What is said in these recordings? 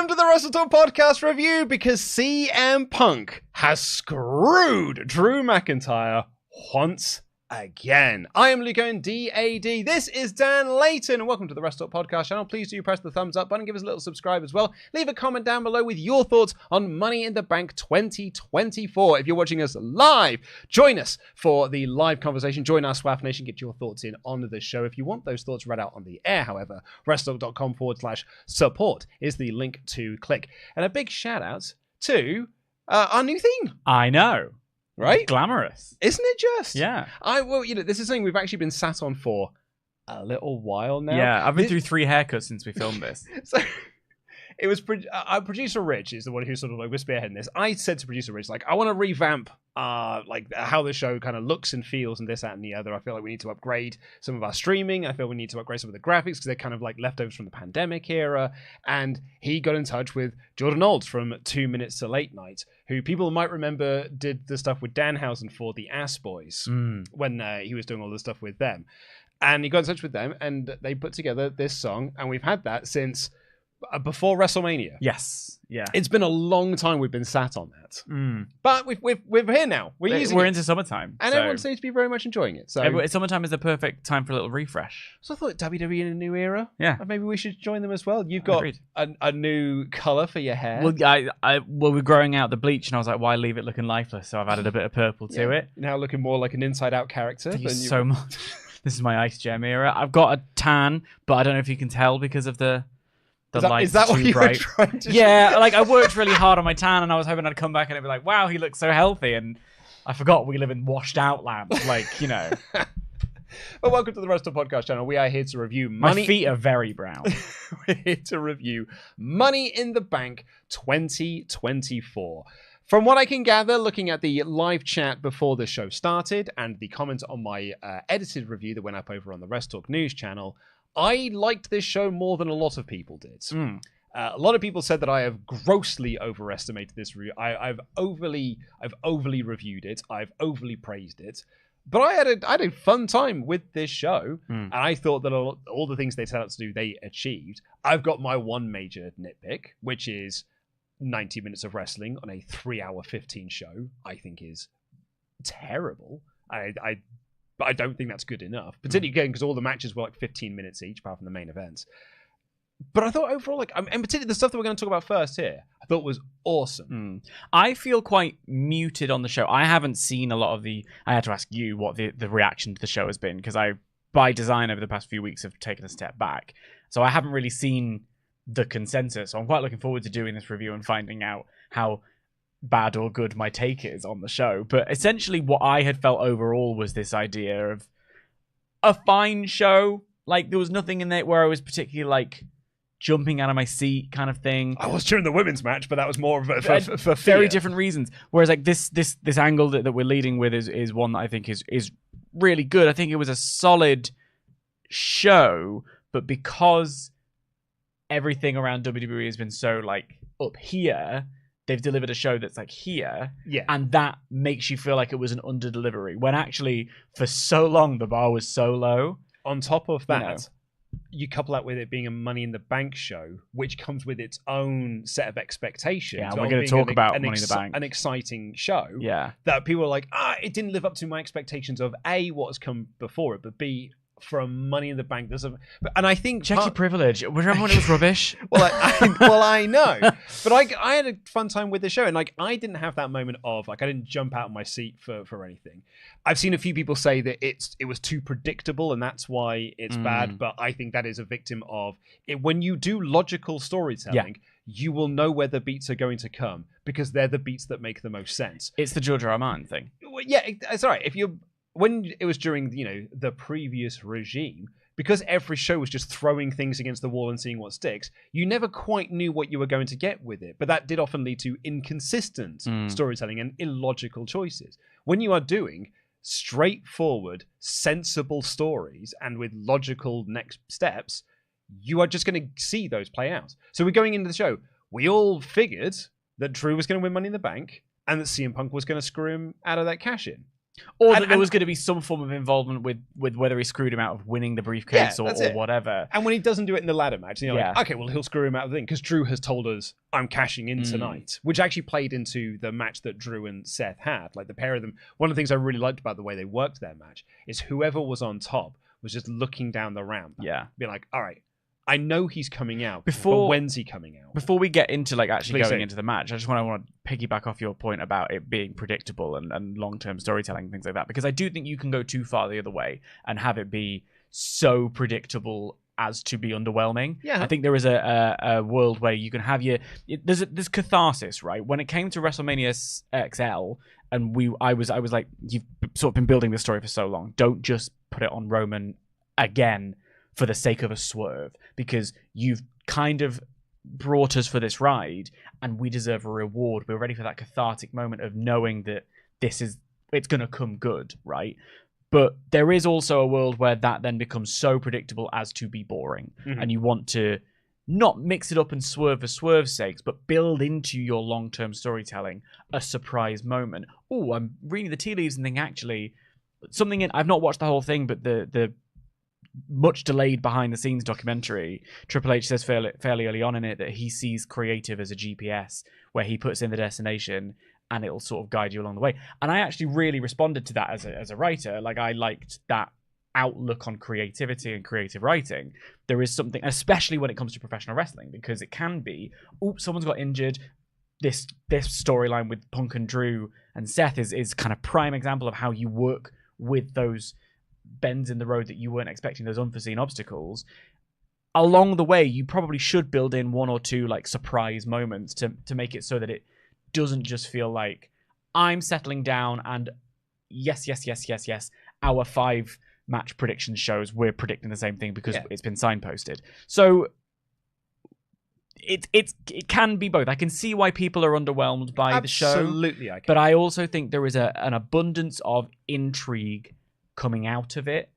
Welcome to the WrestleTalk Podcast review, because CM Punk has screwed Drew McIntyre once again. I am Luke and DAD. This is Dan Layton, and welcome to the WrestleTalk Podcast channel. Please do press the thumbs up button, give us a little subscribe as well. Leave a comment down below with your thoughts on Money in the Bank 2024. If you're watching us live, join us for the live conversation. Join our SWAF Nation, get your thoughts in on the show. If you want those thoughts read out on the air, however, WrestleTalk.com/support is the link to click. And a big shout out to our new theme. I know. Right? Glamorous. Isn't it just? Yeah. This is something we've actually been sat on for a little while now. Yeah, I've been through 3 haircuts since we filmed this. So it was our producer Rich is the one who sort of like was spearheading this. I said to producer Rich, like, I want to revamp like how the show kind of looks and feels and this, that, and the other. I feel like we need to upgrade some of our streaming. I feel we need to upgrade some of the graphics because they're kind of like leftovers from the pandemic era. And he got in touch with Jordan Olds from 2 Minutes to Late Night, who people might remember did the stuff with Danhausen for the Ass Boys when he was doing all the stuff with them. And he got in touch with them and they put together this song, and we've had that since before WrestleMania. Yes. Yeah. It's been a long time we've been sat on that. But we're here now. We're into summertime. And everyone seems to be very much enjoying it. So summertime is the perfect time for a little refresh. So I thought WWE in a new era. Yeah. Maybe we should join them as well. You've got a new colour for your hair. Well, we're growing out the bleach, and I was like, why leave it looking lifeless? So I've added a bit of purple to it. Now looking more like an inside-out character. Thank you so much. This is my Ice Gem era. I've got a tan, but I don't know if you can tell because of the lights. Is that too what you bright. were trying to Yeah, like I worked really hard on my tan, and I was hoping I'd come back and it'd be like, wow, he looks so healthy, and I forgot we live in washed out land. Like, you know. Well, welcome to the WrestleTalk Podcast channel. We are here to review Money. My feet are very brown. We're here to review Money in the Bank 2024. From what I can gather, looking at the live chat before the show started and the comments on my edited review that went up over on the WrestleTalk News channel, I liked this show more than a lot of people did. A lot of people said that I have grossly overestimated this review. I've overly reviewed it. I've overly praised it. But I had a fun time with this show, and I thought that all the things they set out to do, they achieved. I've got my one major nitpick, which is 90 minutes of wrestling on a 3-hour 15 show. I think is terrible. I don't think that's good enough, particularly again because all the matches were like 15 minutes each, apart from the main events. But I thought overall, like, and particularly the stuff that we're going to talk about first here, I thought was awesome. I feel quite muted on the show. I haven't seen a lot of the. I had to ask you what the reaction to the show has been, because I, by design, over the past few weeks, have taken a step back. So I haven't really seen the consensus. So I'm quite looking forward to doing this review and finding out how bad or good my take is on the show. But essentially what I had felt overall was this idea of a fine show. Like, there was nothing in there where I was particularly like jumping out of my seat kind of thing. I was cheering the women's match, but that was more of for very different reasons. Whereas like this angle that we're leading with is one that I think is really good. I think it was a solid show, but because everything around WWE has been so like up here, they've delivered a show that's like here, and that makes you feel like it was an under delivery when actually for so long the bar was so low. On top of that, you couple that with it being a Money in the Bank show, which comes with its own set of expectations. Yeah, we're going to talk about Money in the Bank, an exciting show. Yeah, that people are like, it didn't live up to my expectations of A, what has come before it, but B, for a Money in the Bank, and I think check your privilege. Remember when it was rubbish? I know, but I had a fun time with the show, and like I didn't have that moment of like I didn't jump out of my seat for anything. I've seen a few people say that it was too predictable, and that's why it's bad. But I think that is a victim of it. When you do logical storytelling, you will know where the beats are going to come because they're the beats that make the most sense. It's the George R. R. Martin thing. Well, yeah, it's all right. When it was during, the previous regime, because every show was just throwing things against the wall and seeing what sticks, you never quite knew what you were going to get with it. But that did often lead to inconsistent storytelling and illogical choices. When you are doing straightforward, sensible stories and with logical next steps, you are just going to see those play out. So we're going into the show. We all figured that Drew was going to win Money in the Bank and that CM Punk was going to screw him out of that cash in. Or that there was going to be some form of involvement with whether he screwed him out of winning the briefcase or whatever. And when he doesn't do it in the ladder match, you're like, okay, well, he'll screw him out of the thing, because Drew has told us, I'm cashing in tonight, which actually played into the match that Drew and Seth had. Like, the pair of them, one of the things I really liked about the way they worked their match is whoever was on top was just looking down the ramp. Yeah. Being like, all right, I know he's coming out, but when's he coming out? Before we get into like actually going into the match, I just want to piggyback off your point about it being predictable and long-term storytelling and things like that, because I do think you can go too far the other way and have it be so predictable as to be underwhelming. Yeah. I think there is a world where you can have there's catharsis, right? When it came to WrestleMania XL, and I was like, you've sort of been building this story for so long. Don't just put it on Roman again for the sake of a swerve, because you've kind of brought us for this ride and we deserve a reward. We're ready for that cathartic moment of knowing that it's going to come good, right? But there is also a world where that then becomes so predictable as to be boring. And you want to not mix it up and swerve for swerve's sakes, but build into your long-term storytelling a surprise moment. Oh, I'm reading the tea leaves and think actually something I've not watched the whole thing, but the much delayed behind the scenes documentary, Triple H says fairly early on in it that he sees creative as a GPS where he puts in the destination and it'll sort of guide you along the way. And I actually really responded to that as a writer. Like, I liked that outlook on creativity and creative writing. There is something, especially when it comes to professional wrestling, because it can be, someone's got injured. This storyline with Punk and Drew and Seth is kind of prime example of how you work with those bends in the road that you weren't expecting, those unforeseen obstacles. Along the way, you probably should build in one or two like surprise moments to make it so that it doesn't just feel like I'm settling down and yes, our 5 match prediction shows, we're predicting the same thing because it's been signposted. So it can be both. I can see why people are underwhelmed by the show. Absolutely, I can. But I also think there is an abundance of intrigue coming out of it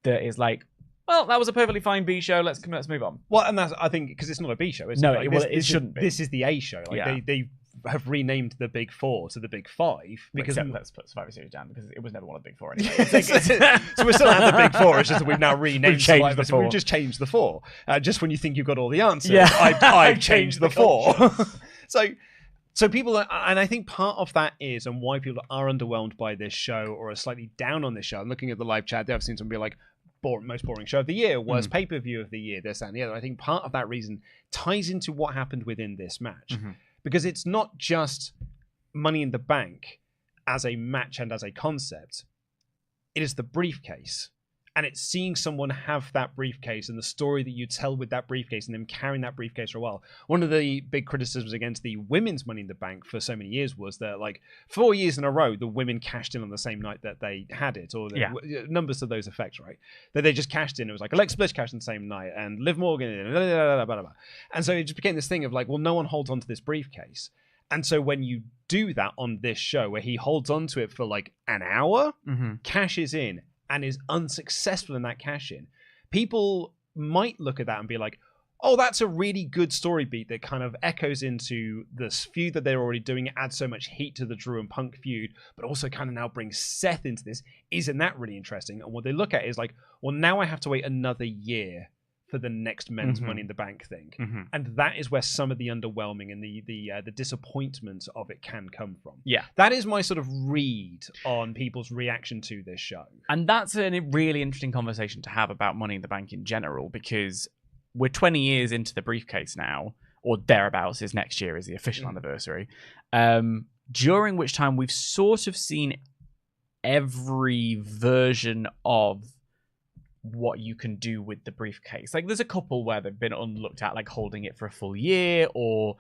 that is like, well, that was a perfectly fine B show. Let's move on. Well, and that's, I think, because it's not a B show. No, it shouldn't be. This is the A show. Like they have renamed the Big Four to the Big Five because let's put Survivor Series down because it was never one of the Big Four anyway. So we're still at the Big Four. It's just that we've now renamed. We've changed the four. We've just changed the four. Just when you think you've got all the answers, yeah. I've changed the four. So people, and I think part of that is, and why people are underwhelmed by this show or are slightly down on this show. I'm looking at the live chat there. I've seen somebody like, most boring show of the year, worst pay-per-view of the year, this, that, and the other. I think part of that reason ties into what happened within this match. Because it's not just Money in the Bank as a match and as a concept. It is the briefcase. And it's seeing someone have that briefcase and the story that you tell with that briefcase and them carrying that briefcase for a while. One of the big criticisms against the women's Money in the Bank for so many years was that, like, 4 years in a row, the women cashed in on the same night that they had it, or numbers to those effects, right? That they just cashed in. It was like Alexa Bliss cashed in the same night and Liv Morgan, and so it just became this thing of like, well, no one holds onto this briefcase. And so when you do that on this show, where he holds onto it for like an hour, cashes in, and is unsuccessful in that cash-in, people might look at that and be like, oh, that's a really good story beat that kind of echoes into this feud that they're already doing. It adds so much heat to the Drew and Punk feud, but also kind of now brings Seth into this. Isn't that really interesting? And what they look at is like, well, now I have to wait another year for the next men's Money in the Bank thing. And that is where some of the underwhelming and the disappointment of it can come from. Yeah. That is my sort of read on people's reaction to this show. And that's a really interesting conversation to have about Money in the Bank in general, because we're 20 years into the briefcase now, or thereabouts, is next year is the official anniversary, during which time we've sort of seen every version of what you can do with the briefcase. Like, there's a couple where they've been unlooked at, like holding it for a full year, or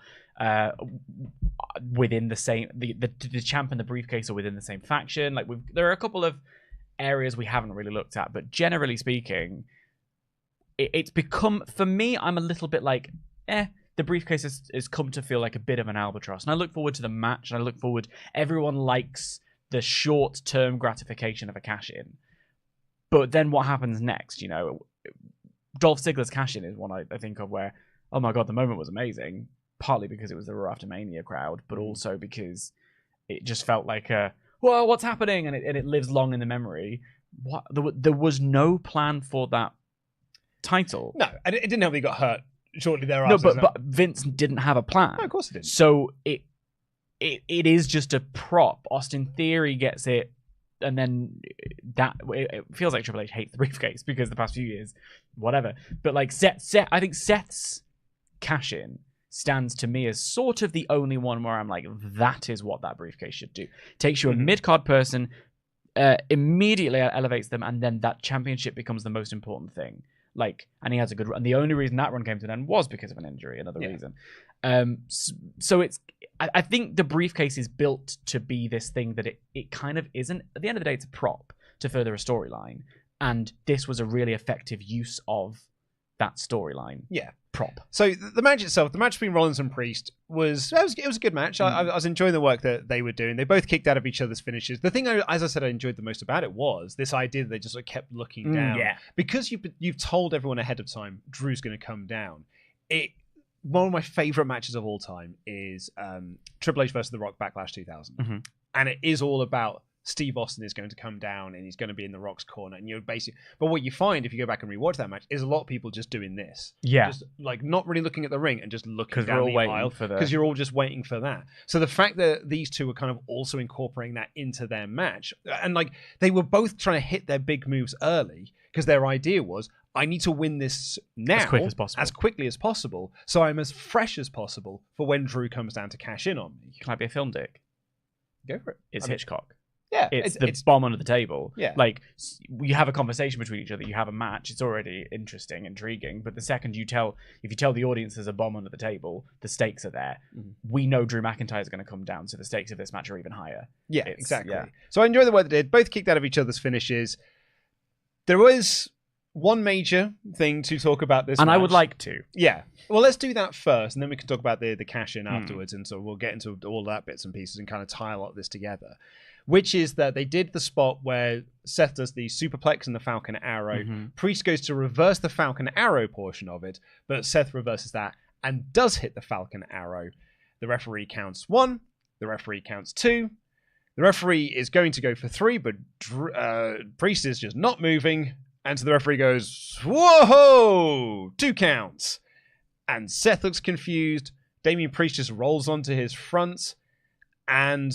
within the same the champ and the briefcase are within the same faction. Like, there are a couple of areas we haven't really looked at, but generally speaking, it's become, for me, I'm a little bit like, the briefcase has come to feel like a bit of an albatross. And I look forward to the match, and I look forward, everyone likes the short-term gratification of a cash-in. But then what happens next? You know, Dolph Ziggler's cash-in is one I think of where, oh my God, the moment was amazing. Partly because it was the Raw After Mania crowd, but also because it just felt like whoa, what's happening? And it lives long in the memory. There was no plan for that title. No, and it didn't help he got hurt shortly thereafter. No, but Vince didn't have a plan. No, of course it didn't. So it is just a prop. Austin Theory gets it, and then it feels like Triple H hates the briefcase because the past few years, whatever. But like I think Seth's cash in stands to me as sort of the only one where I'm like, that is what that briefcase should do. Takes you a mid-card person, immediately elevates them, and then that championship becomes the most important thing. Like, and he has a good run. And the only reason that run came to an end was because of an injury, another reason. So I think the briefcase is built to be this thing that it kind of isn't. At the end of the day, it's a prop to further a storyline. And this was a really effective use of that storyline. Yeah. Prop. So the match itself, the match between Rollins and Priest was a good match. I was enjoying the work that they were doing. They both kicked out of each other's finishes. The thing, as I said, I enjoyed the most about it was this idea that they just sort of kept looking down. Yeah. Because you've told everyone ahead of time Drew's going to come down. One of my favorite matches of all time is Triple H versus The Rock Backlash 2000, and it is all about Steve Austin is going to come down and he's going to be in The Rock's corner, and you're basically. But what you find if you go back and rewatch that match is a lot of people just doing this, just like not really looking at the ring and just looking down the aisle because you're all just waiting for that. So the fact that these two were kind of also incorporating that into their match, and like they were both trying to hit their big moves early because their idea was, I need to win this now as quickly as possible, so I'm as fresh as possible for when Drew comes down to cash in on me. Can I be a film dick? Go for it. It's Hitchcock. Yeah, it's bomb under the table. Yeah, like you have a conversation between each other, you have a match. It's already interesting, intriguing. But the second if you tell the audience there's a bomb under the table, the stakes are there. We know Drew McIntyre is going to come down, so the stakes of this match are even higher. Yeah, exactly. Yeah. So I enjoy the work they did. Both kicked out of each other's finishes. There was one major thing to talk about this and match. I would like to. Yeah. Well, let's do that first, and then we can talk about the cash-in afterwards, and so we'll get into all that bits and pieces and kind of tie a lot of this together, which is that they did the spot where Seth does the superplex and the Falcon Arrow. Priest goes to reverse the Falcon Arrow portion of it, but Seth reverses that and does hit the Falcon Arrow. The referee counts 1. The referee counts 2. The referee is going to go for 3, but Priest is just not moving. And so the referee goes, whoa, 2 counts. And Seth looks confused. Damian Priest just rolls onto his front. And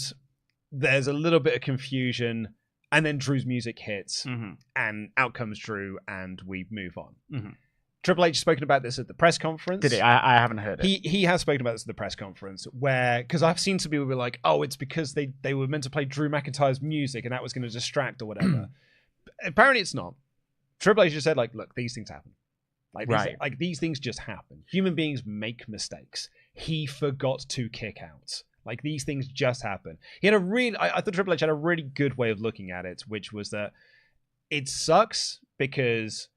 there's a little bit of confusion. And then Drew's music hits. And out comes Drew. And we move on. Triple H has spoken about this at the press conference. Did he? I haven't heard it. He has spoken about this at the press conference. Because I've seen some people be like, oh, it's because they were meant to play Drew McIntyre's music. And that was going to distract or whatever. Apparently it's not. Triple H just said, like, look, these things happen. These things just happen. Human beings make mistakes. He forgot to kick out. Like, these things just happen. He had I thought Triple H had a really good way of looking at it, which was that it sucks because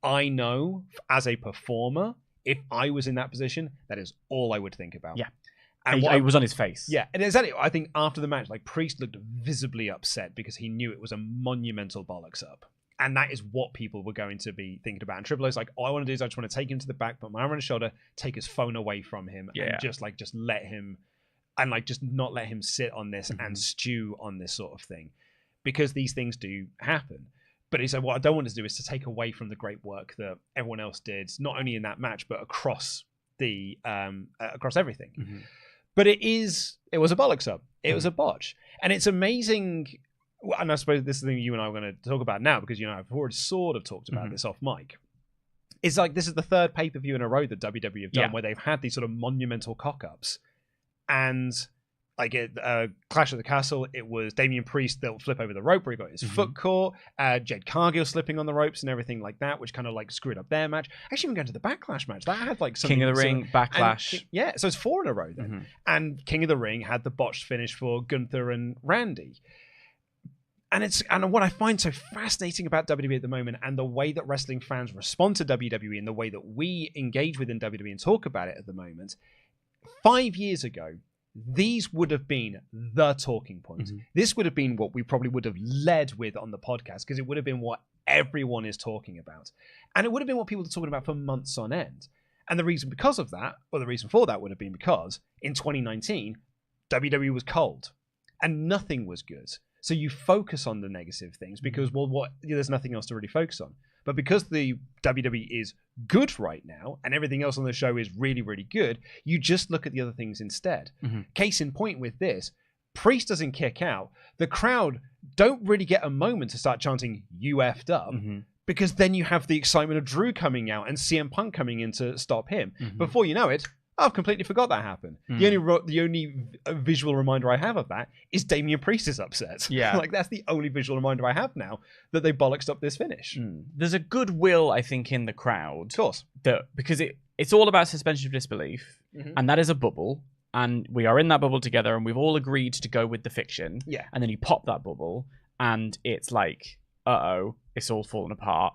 I know as a performer, if I was in that position, that is all I would think about. Yeah. And it was on his face. Yeah. And exactly, I think after the match, like, Priest looked visibly upset because he knew it was a monumental bollocks up. And that is what people were going to be thinking about. And Triple H's like, all I want to do is I just want to take him to the back, put my arm on his shoulder, take his phone away from him, and just let him, and like just not let him sit on this and stew on this sort of thing, because these things do happen. But he said, what I don't want to do is to take away from the great work that everyone else did, not only in that match but across the across everything. But it was a bollocks up. It was a botch, and it's amazing. And I suppose this is the thing you and I are going to talk about now, because, you know, I've already sort of talked about this off mic. It's like, this is the third pay-per-view in a row that WWE have done where they've had these sort of monumental cock-ups. And like Clash of the Castle, it was Damian Priest that flip over the rope where he got his foot caught, Jade Cargill slipping on the ropes and everything like that, which kind of like screwed up their match. Actually, even going to the Backlash match, that had like something. King of the Ring, Backlash. So it's 4 in a row then. And King of the Ring had the botched finish for Gunther and Randy. And what I find so fascinating about WWE at the moment, and the way that wrestling fans respond to WWE and the way that we engage within WWE and talk about it at the moment, 5 years ago, these would have been the talking point. This would have been what we probably would have led with on the podcast, because it would have been what everyone is talking about. And it would have been what people are talking about for months on end. And the reason for that would have been because in 2019, WWE was cold. and nothing was good. So you focus on the negative things because, well, there's nothing else to really focus on. But because the WWE is good right now and everything else on the show is really, really good, you just look at the other things instead. Case in point with this, Priest doesn't kick out. The crowd don't really get a moment to start chanting, "You effed up," because then you have the excitement of Drew coming out and CM Punk coming in to stop him. Before you know it, I've completely forgot that happened. The only visual reminder I have of that is Damian Priest is upset. Yeah. Like, that's the only visual reminder I have now that they bollocksed up this finish. There's a goodwill, I think, in the crowd. Of course. Because it's all about suspension of disbelief, and that is a bubble, and we are in that bubble together, and we've all agreed to go with the fiction. Yeah. And then you pop that bubble, and it's like, uh-oh, it's all falling apart.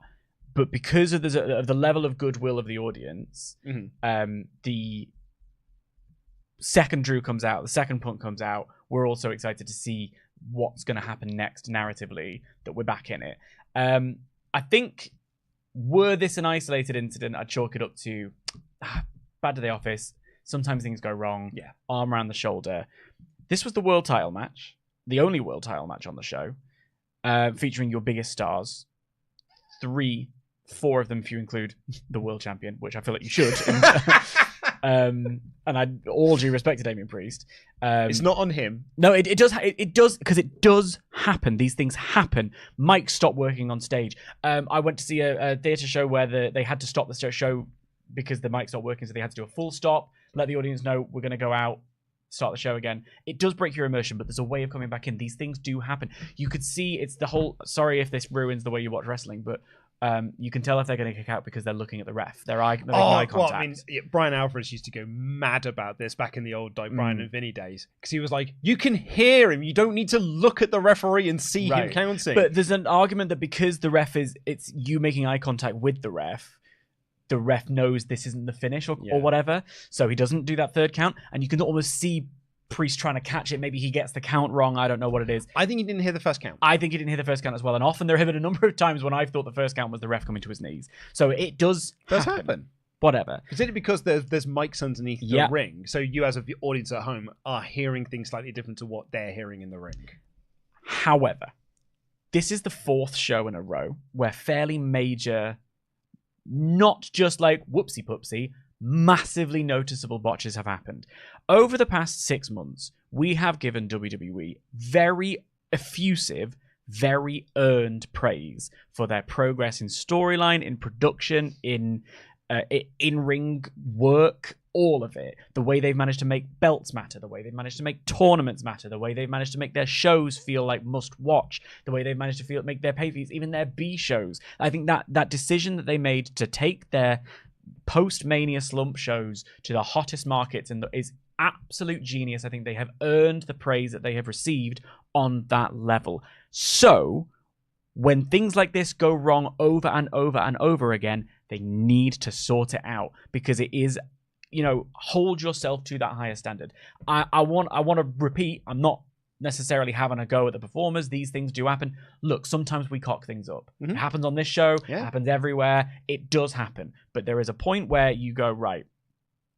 But because of the level of goodwill of the audience, the second Drew comes out, the second Punk comes out, we're also excited to see what's going to happen next narratively, that we're back in it. I think, were this an isolated incident, I'd chalk it up to bad to the office. Sometimes things go wrong. Yeah. Arm around the shoulder. This was the world title match, the only world title match on the show, featuring your biggest stars. 4 of them if you include the world champion, which I feel like you should. And all due respect to Damian Priest. It's not on him. No, it does, because it does happen. These things happen. Mics stop working on stage. I went to see a theatre show where they had to stop the show because the mic stopped working, so they had to do a full stop, let the audience know we're going to go out, start the show again. It does break your immersion, but there's a way of coming back in. These things do happen. You could see it's the whole, sorry if this ruins the way you watch wrestling, but you can tell if they're going to kick out because they're looking at the ref. They're making eye contact. Well, I mean, Brian Alvarez used to go mad about this back in the old Brian and Vinny days, because he was like, you can hear him. You don't need to look at the referee and see him counting. But there's an argument that because the ref it's you making eye contact with the ref knows this isn't the finish or whatever. So he doesn't do that third count. And you can almost see Priest trying to catch it. Maybe he gets the count wrong. I don't know what it is. I think he didn't hear the first count. I think he didn't hear the first count as well. And often there have been a number of times when I've thought the first count was the ref coming to his knees. So it does happen. Whatever. Is it because there's mics underneath the ring? So you as an audience at home are hearing things slightly different to what they're hearing in the ring. However, this is the 4th show in a row where fairly major, not just like whoopsie poopsie, massively noticeable botches have happened. Over the past 6 months, we have given WWE very effusive, very earned praise for their progress in storyline, in production, in in-ring work, all of it. The way they've managed to make belts matter, the way they've managed to make tournaments matter, the way they've managed to make their shows feel like must-watch, the way they've managed to make their pay-per-views, even their B shows. I think that decision that they made to take their post-Mania slump shows to the hottest markets is absolute genius. I think they have earned the praise that they have received on that level. So, when things like this go wrong over and over and over again, they need to sort it out, because it is, hold yourself to that higher standard. I want to repeat, I'm not necessarily having a go at the performers. These things do happen. Look, sometimes we cock things up. It happens on this show. It happens everywhere. It does happen. But there is a point where you go, right,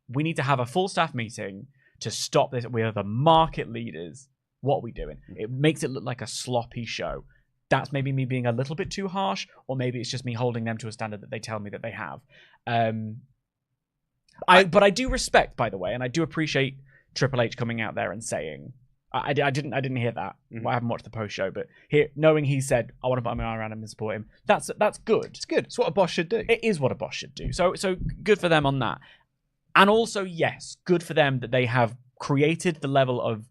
we need to have a full staff meeting to stop this. We are the market leaders. What are we doing? It makes it look like a sloppy show. That's maybe me being a little bit too harsh, or maybe it's just me holding them to a standard that they tell me that they have. But I do respect, by the way, and I do appreciate Triple H coming out there and saying, I didn't hear that. I haven't watched the post show, but knowing he said, I want to put my arm around him and support him, that's good. It's good. It's what a boss should do. It is what a boss should do. So good for them on that. And also, yes, good for them that they have created the level of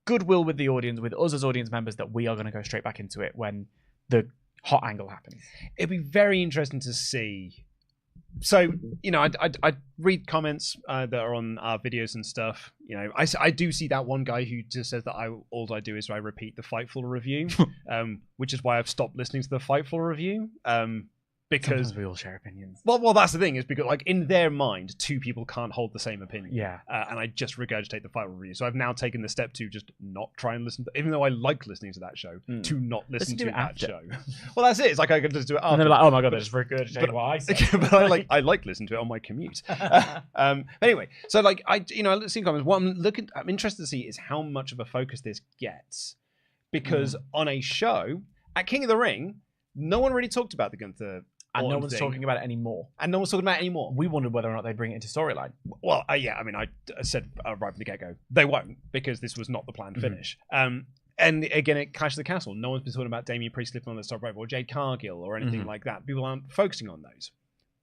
goodwill with the audience, with us as audience members, that we are going to go straight back into it when the hot angle happens. It'd be very interesting to see. So, I read comments that are on our videos and stuff. I do see that one guy who just says that all I do is I repeat the Fightful review, which is why I've stopped listening to the Fightful review. because sometimes we all share opinions. Well, that's the thing, is because like in their mind, two people can't hold the same opinion. Yeah. And I just regurgitate the final review. So I've now taken the step to just not try and listen to, even though I like listening to that show, to not listen to that show. Well, that's it. It's like I can just do it after. And they're like, oh my god, they're just regurgitating what I said. But I like listening to it on my commute. Anyway, so like I see comments. What I'm interested to see is how much of a focus this gets, because on a show at King of the Ring, no one really talked about the Gunther. And no one's talking about it anymore. We wondered whether or not they bring it into storyline. Well, yeah, I mean, I said right from the get-go, they won't, because this was not the planned finish. And again, at Clash of the Castle, no one's been talking about Damian Priest slipping on the top rope or Jade Cargill or anything like that. People aren't focusing on those.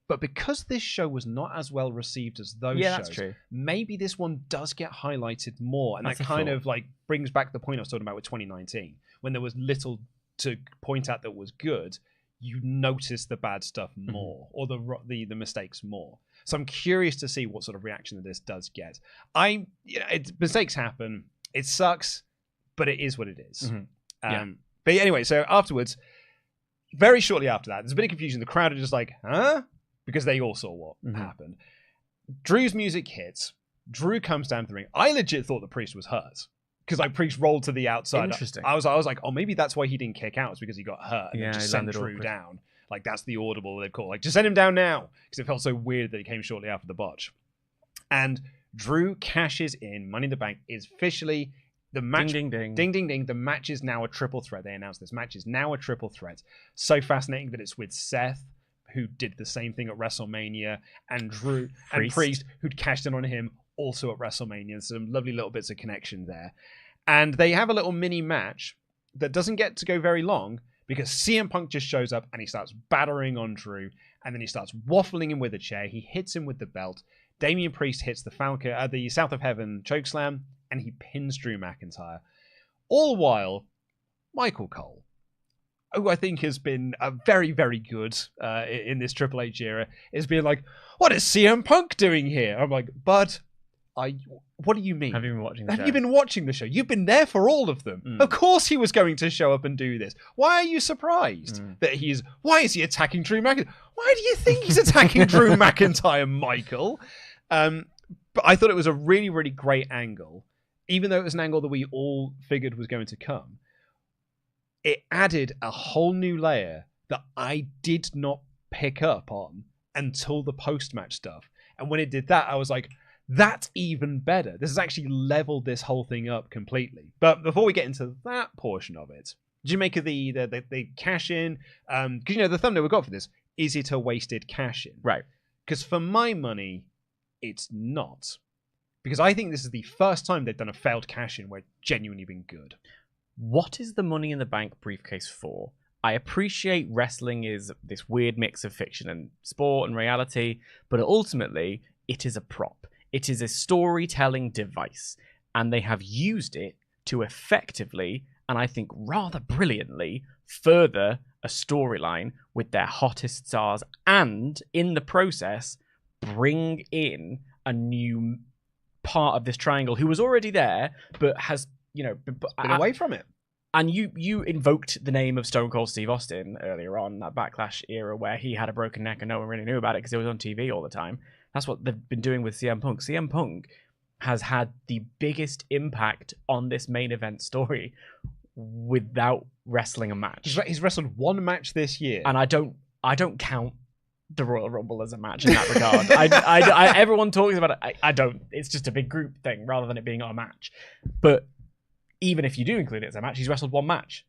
But because this show was not as well received as those shows, that's true. Maybe this one does get highlighted more. And that kind of like brings back the point I was talking about with 2019, when there was little to point out that was good. You notice the bad stuff more, or the mistakes more. So I'm curious to see what sort of reaction that this does get. Mistakes happen. It sucks, but it is what it is. But anyway, so afterwards, very shortly after that, there's a bit of confusion. The crowd are just like, huh? Because they all saw what happened. Drew's music hits. Drew comes down to the ring. I legit thought the Priest was hurt, because Priest rolled to the outside. Interesting. I was like, oh, maybe that's why he didn't kick out. It's because he got hurt. And just sent Drew down. Like, that's the audible they've called. Like, just send him down now. Because it felt so weird that he came shortly after the botch. And Drew cashes in. Money in the Bank is officially the match. Ding, ding, ding. Ding, ding, ding. The match is now a triple threat. They announced this match is now a triple threat. So fascinating that it's with Seth, who did the same thing at WrestleMania, and Drew and Priest, who'd cashed in on him also at WrestleMania. Some lovely little bits of connection there. And they have a little mini match that doesn't get to go very long, because CM Punk just shows up and he starts battering on Drew, and then he starts waffling him with a chair. He hits him with the belt. Damian Priest hits the South of Heaven chokeslam, and he pins Drew McIntyre. All while Michael Cole, who I think has been very, very good in this Triple H era, is being like, what is CM Punk doing here? I'm like, bud, what do you mean? Have you been watching the show? Have you been watching the show? You've been there for all of them. Of course he was going to show up and do this. Why are you surprised that why is he attacking Drew McIntyre? Why do you think he's attacking Drew McIntyre, Michael? But I thought it was a really, really great angle, even though it was an angle that we all figured was going to come. It added a whole new layer that I did not pick up on until the post-match stuff. And when it did that, I was like, that's even better. This has actually leveled this whole thing up completely. But before we get into that portion of it, did you make of the cash in? Because the thumbnail we got for this, is it a wasted cash in? Right. Because for my money, it's not. Because I think this is the first time they've done a failed cash in where it's genuinely been good. What is the Money in the Bank briefcase for? I appreciate wrestling is this weird mix of fiction and sport and reality, but ultimately, it is a prop. It is a storytelling device, and they have used it to effectively, and I think rather brilliantly, further a storyline with their hottest stars, and in the process, bring in a new part of this triangle who was already there, but has, been away from it. And you invoked the name of Stone Cold Steve Austin earlier on, that Backlash era where he had a broken neck and no one really knew about it because it was on TV all the time. That's what they've been doing with CM Punk. CM Punk has had the biggest impact on this main event story without wrestling a match. He's wrestled one match this year. And I don't count the Royal Rumble as a match in that regard. Everyone talks about it. I don't. It's just a big group thing rather than it being a match. But even if you do include it as a match, he's wrestled one match.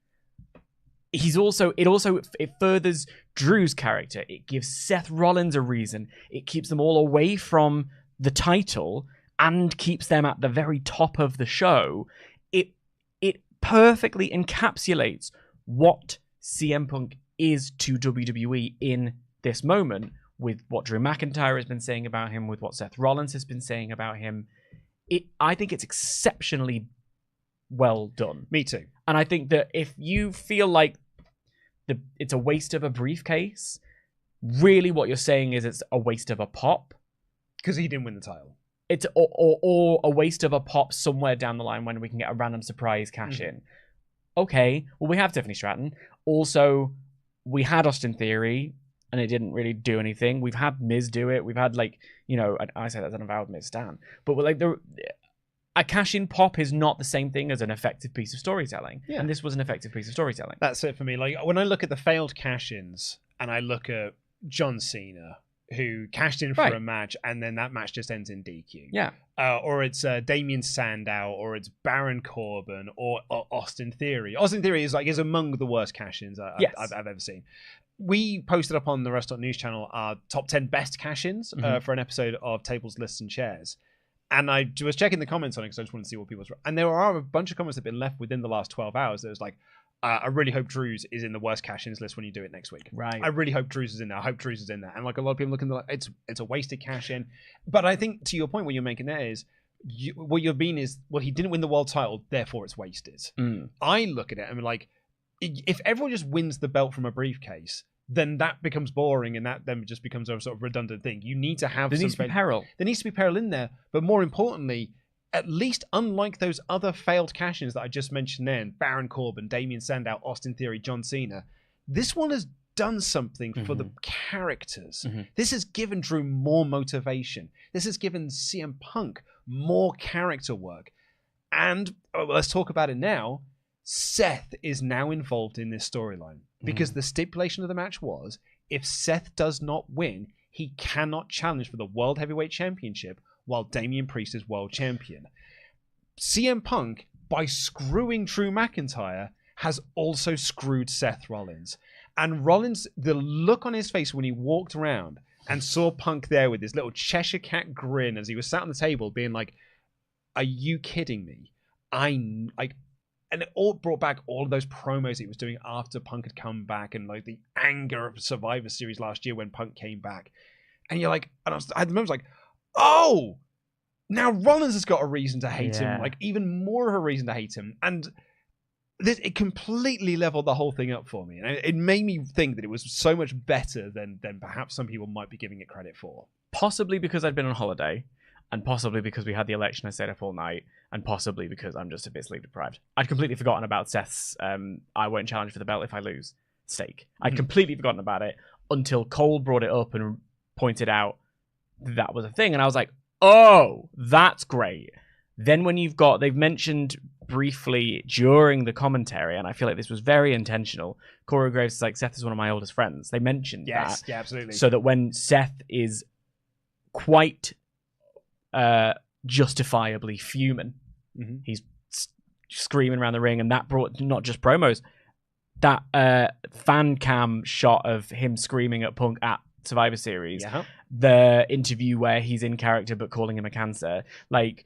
It furthers Drew's character. It gives Seth Rollins a reason. It keeps them all away from the title and keeps them at the very top of the show. It perfectly encapsulates what CM Punk is to WWE in this moment, with what Drew McIntyre has been saying about him, with what Seth Rollins has been saying about him. I think it's exceptionally well done. Me too. And I think that if you feel like it's a waste of a briefcase, really what you're saying is it's a waste of a pop. Because he didn't win the title. It's or a waste of a pop somewhere down the line when we can get a random surprise cash in. Okay, well, we have Tiffany Stratton. Also, we had Austin Theory. and it didn't really do anything. We've had Miz do it. We've had I say that's an avowed Miz stan, but a cash-in pop is not the same thing as an effective piece of storytelling. Yeah. And this was an effective piece of storytelling. That's it for me. Like, when I look at the failed cash-ins and I look at John Cena, who cashed in for a match and then that match just ends in DQ. Yeah. Or it's Damien Sandow, or it's Baron Corbin, or Austin Theory. Austin Theory is among the worst cash-ins I've ever seen. We posted up on the WrestleTalk news channel our top 10 best cash-ins for an episode of Tables, Lists, and Chairs. And I was checking the comments on it because I just wanted to see what people were. And there are a bunch of comments that have been left within the last 12 hours. There was like, I really hope Drew's is in the worst cash-ins list when you do it next week. Right. I really hope Drew's is in there. I hope Drew's is in there. And like a lot of people looking like it's a wasted cash-in. But I think to your point, what you're making there is what you've been is, well, he didn't win the world title, therefore it's wasted. I look at it and I'm like, if everyone just wins the belt from a briefcase, then that becomes boring, and that then just becomes a sort of redundant thing. You need to have there needs to be peril. There needs to be peril in there, but more importantly, at least unlike those other failed cash-ins that I just mentioned then, Baron Corbin, Damien Sandow, Austin Theory, John Cena, this one has done something for the characters. This has given Drew more motivation. This has given CM Punk more character work. And let's talk about it now. Seth is now involved in this storyline because the stipulation of the match was, if Seth does not win, he cannot challenge for the World Heavyweight Championship while Damian Priest is world champion. CM Punk, by screwing Drew McIntyre, has also screwed Seth Rollins. And Rollins, the look on his face when he walked around and saw Punk there with his little Cheshire Cat grin as he was sat on the table being like, are you kidding me? And it all brought back all of those promos he was doing after Punk had come back, and like the anger of Survivor Series last year when Punk came back. And you're like, and I was like, oh, now Rollins has got a reason to hate him, like even more of a reason to hate him. And it completely leveled the whole thing up for me. And it made me think that it was so much better than perhaps some people might be giving it credit for. Possibly because I'd been on holiday, and possibly because we had the election, I stayed up all night, and possibly because I'm just a bit sleep deprived. I'd completely forgotten about Seth's I won't challenge for the belt if I lose stake. I'd completely forgotten about it until Cole brought it up and pointed out that was a thing. And I was like, oh, that's great. Then when they've mentioned briefly during the commentary, and I feel like this was very intentional, Corey Graves is like, Seth is one of my oldest friends. They mentioned that. Yeah, absolutely. So that when Seth is quite justifiably fuming, he's screaming around the ring, and that brought not just promos, that fan cam shot of him screaming at Punk at Survivor Series, the interview where he's in character but calling him a cancer, like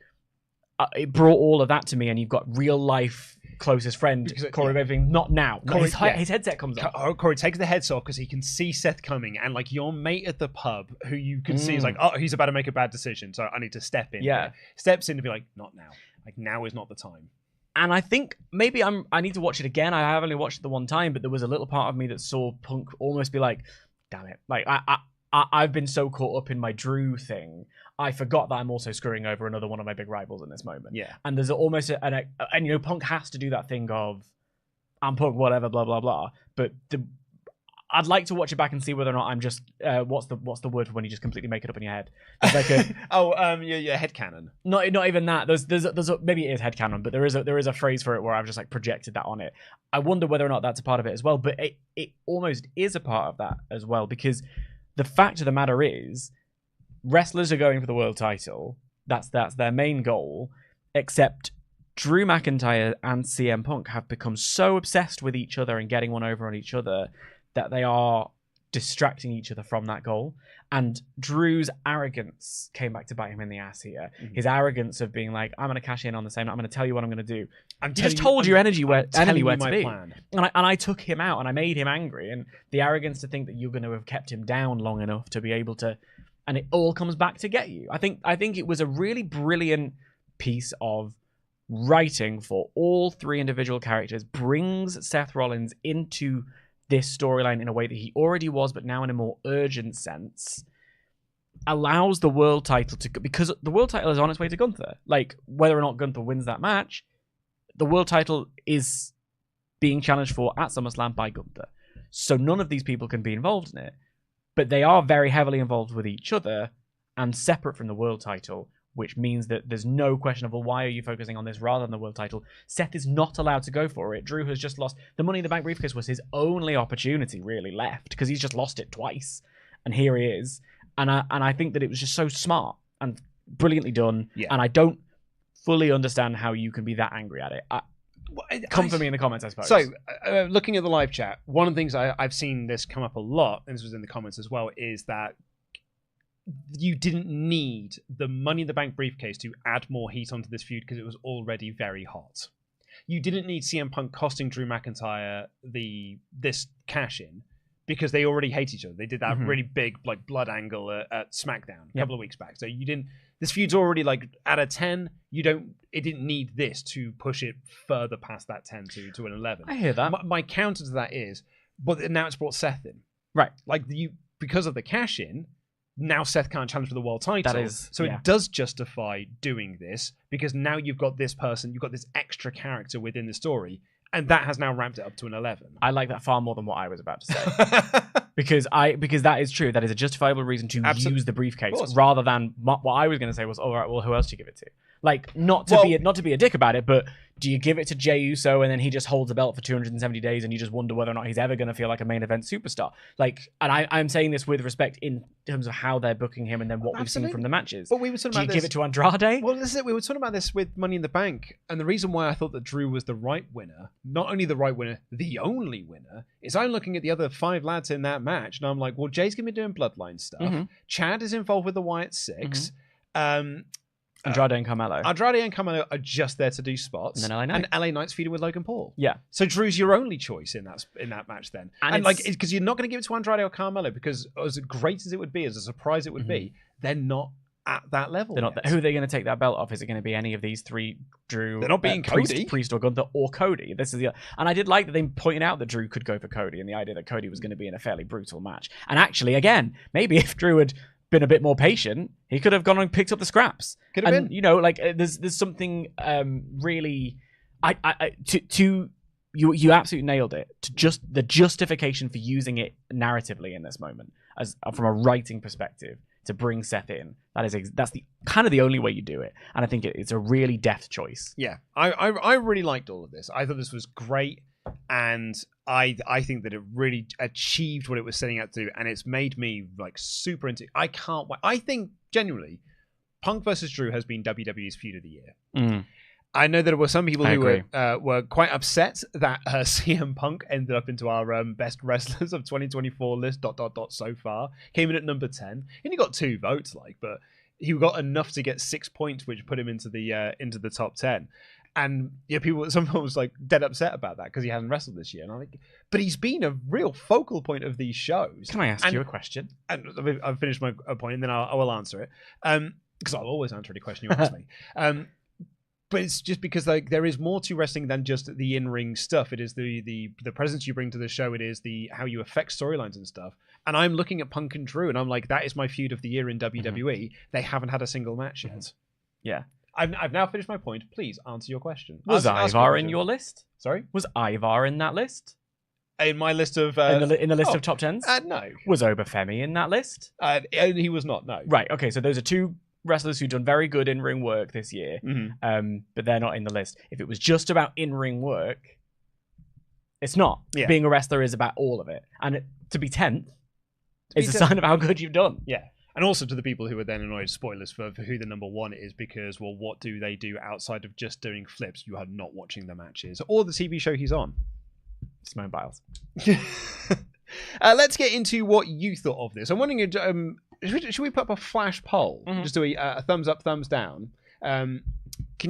it brought all of that to me. And you've got real life closest friend Corey Graves, not now. Corey, his headset comes off. Corey takes the headset off because he can see Seth coming, and like your mate at the pub who you can see is like, oh, he's about to make a bad decision, so I need to step in. Steps in to be like, not now. Like, now is not the time. And I think maybe I need to watch it again. I have only watched it the one time, but there was a little part of me that saw Punk almost be like, damn it. Like, I've been so caught up in my Drew thing, I forgot that I'm also screwing over another one of my big rivals in this moment. Yeah. And there's almost and you know, Punk has to do that thing of, I'm Punk, whatever, blah, blah, blah. But I'd like to watch it back and see whether or not I'm just what's the word for when you just completely make it up in your head? It's like your headcanon. Not even that. There's maybe it is headcanon, but there is a phrase for it where I've just like projected that on it. I wonder whether or not that's a part of it as well. But it almost is a part of that as well, because the fact of the matter is, wrestlers are going for the world title. That's their main goal. Except Drew McIntyre and CM Punk have become so obsessed with each other and getting one over on each other that they are distracting each other from that goal. And Drew's arrogance came back to bite him in the ass here. His arrogance of being like, I'm going to cash in on the same, I'm going to tell you what I'm going to do. You just told your enemy where to be. Plan. And I took him out and I made him angry. And the arrogance to think that you're going to have kept him down long enough to be able to, and it all comes back to get you. I think it was a really brilliant piece of writing for all three individual characters, brings Seth Rollins into this storyline in a way that he already was, but now in a more urgent sense, allows the world title to, because the world title is on its way to Gunther. Like, whether or not Gunther wins that match, the world title is being challenged for at SummerSlam by Gunther. So none of these people can be involved in it. but they are very heavily involved with each other and separate from the world title, which means that there's no question of, well, why are you focusing on this rather than the world title? Seth is not allowed to go for it. Drew has just lost. The Money in the Bank briefcase was his only opportunity really left, because he's just lost it twice. And here he is. And I think that it was just so smart and brilliantly done. Yeah. And I don't fully understand how you can be that angry at it. Come for me in the comments, I suppose. So, looking at the live chat, one of the things I've seen this come up a lot, and this was in the comments as well, is that you didn't need the Money in the Bank briefcase to add more heat onto this feud because it was already very hot. You didn't need CM Punk costing Drew McIntyre this cash-in because they already hate each other. They did that really big like blood angle at SmackDown a couple of weeks back. So you didn't. This feud's already like at a 10. It didn't need this to push it further past that 10 to an 11. I hear that. My counter to that is, but now it's brought Seth in. Right. Like because of the cash-in. Now Seth can't challenge for the world title. It does justify doing this because now you've got this person, you've got this extra character within the story, and that has now ramped it up to an 11. I like that far more than what I was about to say. because that is true. That is a justifiable reason to use the briefcase rather than what I was going to say was, all right, well, who else do you give it to? Like, not to be a dick about it, but do you give it to Jey Uso and then he just holds the belt for 270 days and you just wonder whether or not he's ever going to feel like a main event superstar? Like, and I'm saying this with respect in terms of how they're booking him and then what we've seen from the matches. But we were talking about give it to Andrade? Well, this is it. We were talking about this with Money in the Bank, and the reason why I thought that Drew was the right winner, not only the right winner, the only winner, is I'm looking at the other 5 lads in that match, and I'm like, well, Jay's going to be doing Bloodline stuff. Chad is involved with the Wyatt Six. Andrade and Carmelo. Andrade and Carmelo are just there to do spots. And then LA Knight. And LA Knight's feuding with Logan Paul. Yeah. So Drew's your only choice in that match then. And like, because you're not going to give it to Andrade or Carmelo because as great as it would be, as a surprise it would be, they're not at that level. They're not. Who are they going to take that belt off? Is it going to be any of these 3? Drew. They're not being Cody. Priest or Gunther or Cody. This is and I did like that they pointed out that Drew could go for Cody and the idea that Cody was going to be in a fairly brutal match. And actually, again, maybe if Drew had been a bit more patient, he could have gone and picked up the scraps. Could have been. You know, like there's something really. You absolutely nailed it. To just the justification for using it narratively in this moment, as from a writing perspective, to bring Seth in. That's the kind of the only way you do it, and I think it's a really deft choice. Yeah, I really liked all of this. I thought this was great, and I think that it really achieved what it was setting out to do, and it's made me like super into. I can't wait. I think genuinely, Punk versus Drew has been WWE's feud of the year. I know there were some people who were quite upset that CM Punk ended up into our best wrestlers of 2024 list. ... So far, came in at number 10. He only got 2 votes, but he got enough to get 6 points, which put him into the top 10. And yeah, someone was like dead upset about that because he hasn't wrestled this year. And I'm like, but he's been a real focal point of these shows. Can I ask you a question? And I've finished my point, and then I will answer it. Because I'll always answer any question you ask me. But it's just because like there is more to wrestling than just the in-ring stuff. It is the presence you bring to the show. It is how you affect storylines and stuff. And I'm looking at Punk and Drew, and I'm like, that is my feud of the year in WWE. They haven't had a single match yet. Yeah. I've now finished my point. Please answer your question. Was Ivar in your list? Sorry? Was Ivar in that list? In my list of... in the list of top 10s? No. Was Obafemi in that list? He was not, no. Right, okay, so those are 2 wrestlers who've done very good in-ring work this year, but they're not in the list. If it was just about in-ring work, it's not. Yeah. Being a wrestler is about all of it. And to be 10th is a sign of how good you've done. Yeah. And also to the people who are then annoyed, spoilers for who the number 1 is, because, well, what do they do outside of just doing flips? You are not watching the matches or the TV show he's on. Simone Biles. Let's get into what you thought of this. I'm wondering, should we put up a flash poll? Just do a thumbs up, thumbs down. Can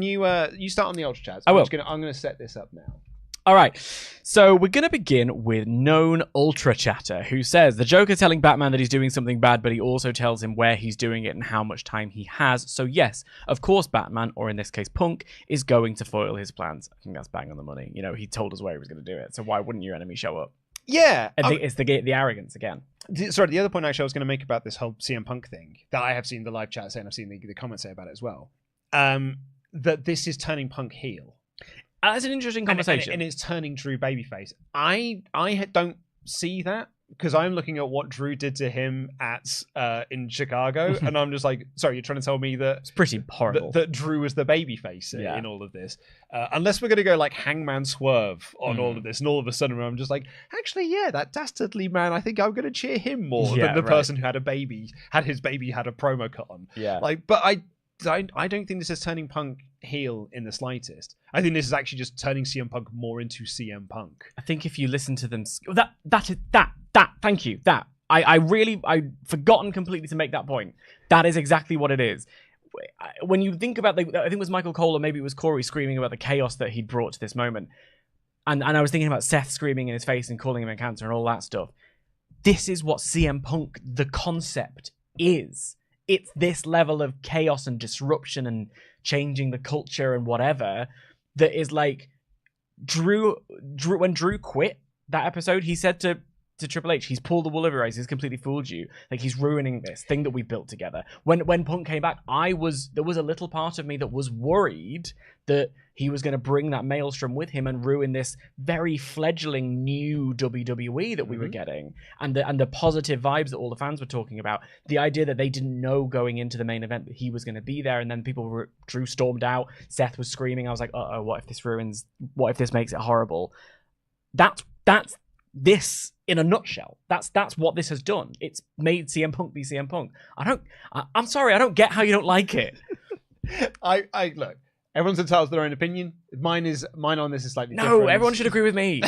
you start on the Ultra Chats? I will. I'm going to set this up now. All right, so we're going to begin with Known Ultra Chatter, who says, the Joker telling Batman that he's doing something bad, but he also tells him where he's doing it and how much time he has. So yes, of course Batman, or in this case Punk, is going to foil his plans. I think that's bang on the money. You know, he told us where he was going to do it, so why wouldn't your enemy show up? Yeah. I think it's the arrogance again. Sorry, the other point actually I was going to make about this whole CM Punk thing, that I have seen the live chat say, and I've seen the comments say about it as well, that this is turning Punk heel. That's an interesting conversation. And it's turning Drew babyface. I don't see that. because I'm looking at what Drew did to him at in Chicago, and I'm just like, sorry, you're trying to tell me that It's pretty horrible. that Drew was the babyface in all of this. Unless we're going to go like Hangman Swerve on all of this, and all of a sudden I'm just like, actually, yeah, that dastardly man, I think I'm going to cheer him more than the person who had his baby had a promo cut on. Yeah. Like, but I don't think this is turning Punk heel in the slightest. I think this is actually just turning CM Punk more into CM Punk. I think if you listen to them, thank you. I'd forgotten completely to make that point. That is exactly what it is. When you think about, I think it was Michael Cole or maybe it was Corey screaming about the chaos that he'd brought to this moment. And I was thinking about Seth screaming in his face and calling him a cancer and all that stuff. This is what CM Punk, the concept, is. It's this level of chaos and disruption and changing the culture and whatever that is like Drew when Drew quit that episode, he said to Triple H, he's pulled the wool over your eyes, he's completely fooled you. Like, he's ruining this thing that we built together. When Punk came back, there was a little part of me that was worried that he was going to bring that maelstrom with him and ruin this very fledgling new WWE that we were getting. And the positive vibes that all the fans were talking about. The idea that they didn't know going into the main event that he was going to be there, and then Drew stormed out, Seth was screaming. I was like, uh-oh, what if this makes it horrible? That's this in a nutshell. That's what this has done. It's made CM Punk be CM Punk. I'm sorry, I don't get how you don't like it. I look, everyone's entitled to their own opinion. Mine on this is slightly different. No, everyone should agree with me.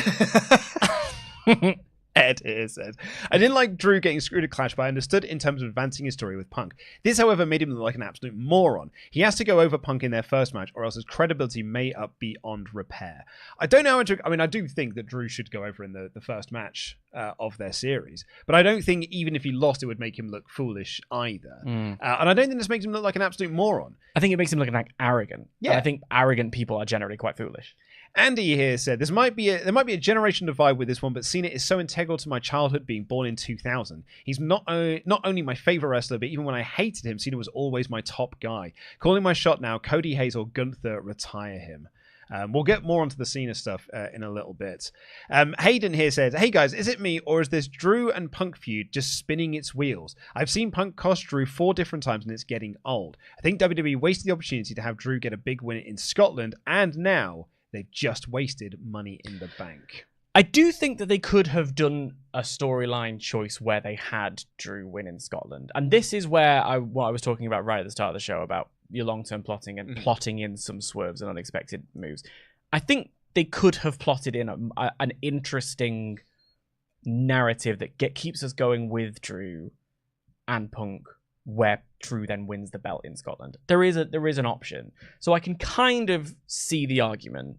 Ed here says, I didn't like Drew getting screwed at Clash, but I understood in terms of advancing his story with Punk. This, however, made him look like an absolute moron. He has to go over Punk in their first match, or else his credibility may up beyond repair. I don't know I do think that Drew should go over in the first match of their series, but I don't think even if he lost, it would make him look foolish either. And I don't think this makes him look like an absolute moron. I think it makes him look like arrogant. Yeah. And I think arrogant people are generally quite foolish. Andy here said, there might be a generation divide with this one, but Cena is so integral to my childhood, being born in 2000. He's not only my favorite wrestler, but even when I hated him, Cena was always my top guy. Calling my shot now, Cody Hayes or Gunther, retire him. We'll get more onto the Cena stuff in a little bit. Hayden here says, hey guys, is it me or is this Drew and Punk feud just spinning its wheels? I've seen Punk cost Drew 4 different times and it's getting old. I think WWE wasted the opportunity to have Drew get a big win in Scotland, and now they've just wasted Money in the Bank. I do think that they could have done a storyline choice where they had Drew win in Scotland. And this is where what I was talking about right at the start of the show about your long-term plotting and plotting in some swerves and unexpected moves. I think they could have plotted in an interesting narrative that keeps us going with Drew and Punk, where Drew then wins the belt in Scotland. There is an option. So I can kind of see the argument.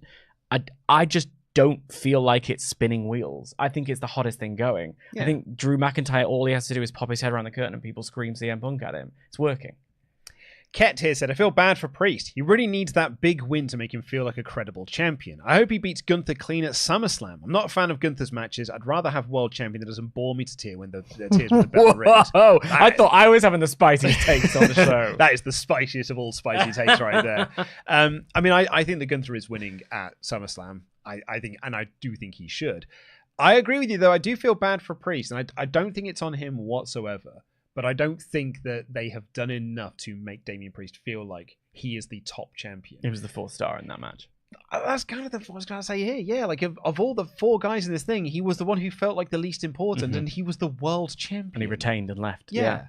I just don't feel like it's spinning wheels. I think it's the hottest thing going. Yeah. I think Drew McIntyre, all he has to do is pop his head around the curtain and people scream CM Punk at him. It's working. Ket here said, I feel bad for Priest. He really needs that big win to make him feel like a credible champion. I hope he beats Gunther clean at SummerSlam. I'm not a fan of Gunther's matches. I'd rather have world champion that doesn't bore me to tears when the tears with the bell rings. Whoa! I thought I was having the spiciest takes on the show. That is the spiciest of all spicy takes right there. I think that Gunther is winning at SummerSlam. I think, and I do think he should. I agree with you, though. I do feel bad for Priest, and I don't think it's on him whatsoever. But I don't think that they have done enough to make Damian Priest feel like he is the top champion. He was the 4th star in that match. That's kind of what I was going to say here. Yeah, like of all the 4 guys in this thing, he was the one who felt like the least important, and he was the world champion. And he retained and left. Yeah.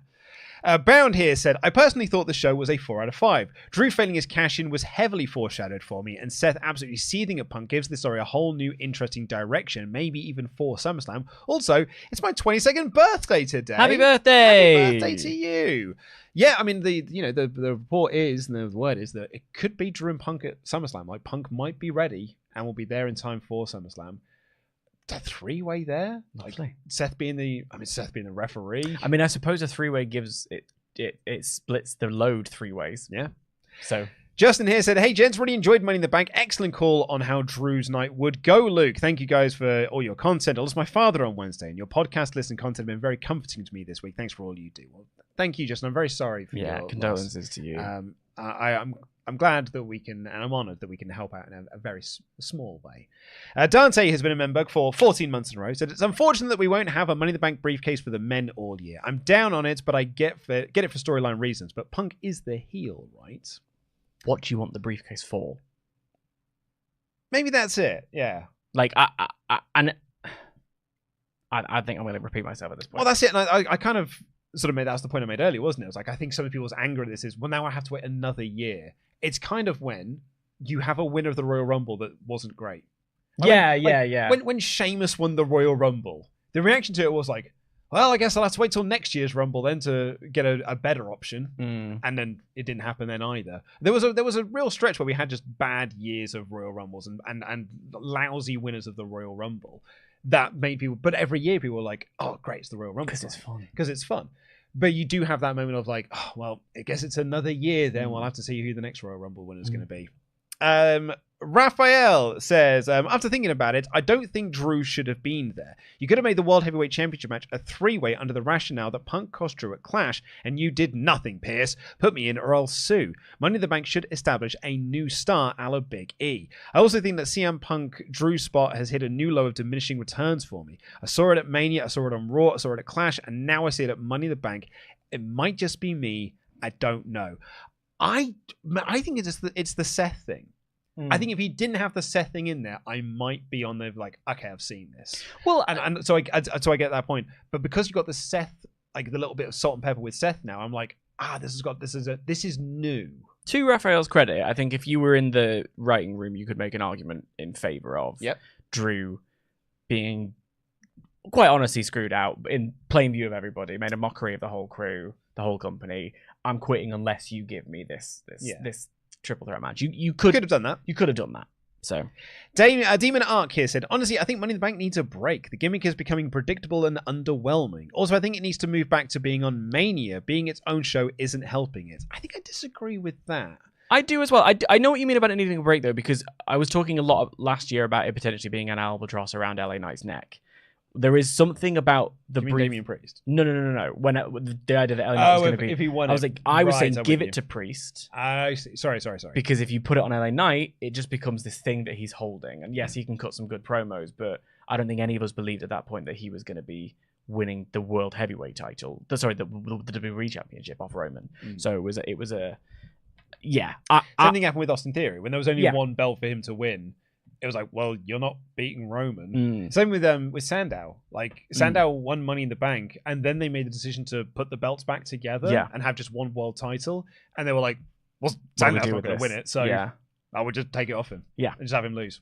Bound here said, I personally thought the show was a 4 out of 5. Drew failing his cash-in was heavily foreshadowed for me, and Seth absolutely seething at Punk gives the story a whole new interesting direction, maybe even for SummerSlam. Also, it's my 22nd birthday today. Happy birthday! Happy birthday to you! Yeah, I mean, the report is, and the word is that it could be Drew and Punk at SummerSlam. Like, Punk might be ready and will be there in time for SummerSlam. A 3-way there, like Seth being the referee. I mean, I suppose a 3-way gives it splits the load 3 ways. Yeah. So Justin here said, hey gents, really enjoyed Money in the Bank. Excellent call on how Drew's night would go, Luke. Thank you guys for all your content. I lost my father on Wednesday, and your podcast listen content have been very comforting to me this week. Thanks for all you do. Well, thank you, Justin. I'm very sorry for your condolences loss. to you. I'm glad that we can, and I'm honoured that we can help out in a very small way. Dante has been a member for 14 months in a row. Said it's unfortunate that we won't have a Money in the Bank briefcase for the men all year. I'm down on it, but I get it for storyline reasons. But Punk is the heel, right? What do you want the briefcase for? Maybe that's it. Yeah. Like I think I'm going to repeat myself at this point. Well, that's it. And I kind of sort of made that's the point I made earlier, wasn't it? It was like I think some of people's anger at this is, well, now I have to wait another year. It's kind of when you have a winner of the Royal Rumble that wasn't great. Yeah. When Sheamus won the Royal Rumble, the reaction to it was like, well, I guess I'll have to wait till next year's Rumble then to get a better option. And then it didn't happen then either. There was a real stretch where we had just bad years of Royal Rumbles and lousy winners of the Royal Rumble that made people. But every year people were like, oh, great, it's the Royal Rumble because it's fun. Because it's fun. But you do have that moment of like, oh, well, I guess it's another year then. We'll have to see who the next Royal Rumble winner is going to be. Raphael says, after thinking about it, I don't think Drew should have been there. You could have made the World Heavyweight Championship match a three-way under the rationale that Punk cost Drew at Clash, and you did nothing, Pierce. Put me in or I'll sue. Money in the Bank should establish a new star a la Big E. I also think that CM Punk Drew spot has hit a new low of diminishing returns for me. I saw it at Mania, I saw it on Raw, I saw it at Clash, and now I see it at Money in the Bank. It might just be me. I don't know. I think it's the Seth thing. I think if he didn't have the Seth thing in there, I might be on the like, okay, I've seen this. Well, and so I get that point. But because you got the Seth, like the little bit of salt and pepper with Seth now, I'm like, this is new. To Raphael's credit, I think if you were in the writing room, you could make an argument in favor of Drew being quite honestly screwed out in plain view of everybody, made a mockery of the whole crew, the whole company. I'm quitting unless you give me this triple threat match. You could have done that. You could have done that. So, Demon Arc here said, honestly, I think Money in the Bank needs a break. The gimmick is becoming predictable and underwhelming. Also, I think it needs to move back to being on Mania. Being its own show isn't helping it. I think I disagree with that. I do as well. I know what you mean about it needing a break, though, because I was talking a lot last year about it potentially being an albatross around LA Knight's neck. There is something about the Damian Priest. No. When the idea that LA Knight was going to be, if he won, I was like, I was saying give it to Priest. I see. Sorry. Because if you put it on LA Knight, it just becomes this thing that he's holding. And yes, he can cut some good promos, but I don't think any of us believed at that point that he was going to be winning the World Heavyweight title. The WWE Championship off Roman. So it was a Something happened with Austin Theory when there was only one belt for him to win. It was like, well, you're not beating Roman. Same with Sandow. Like Sandow won Money in the Bank, and then they made the decision to put the belts back together and have just one world title. And they were like, well, Sandow's not going to win it, so I would just take it off him. Yeah, and just have him lose.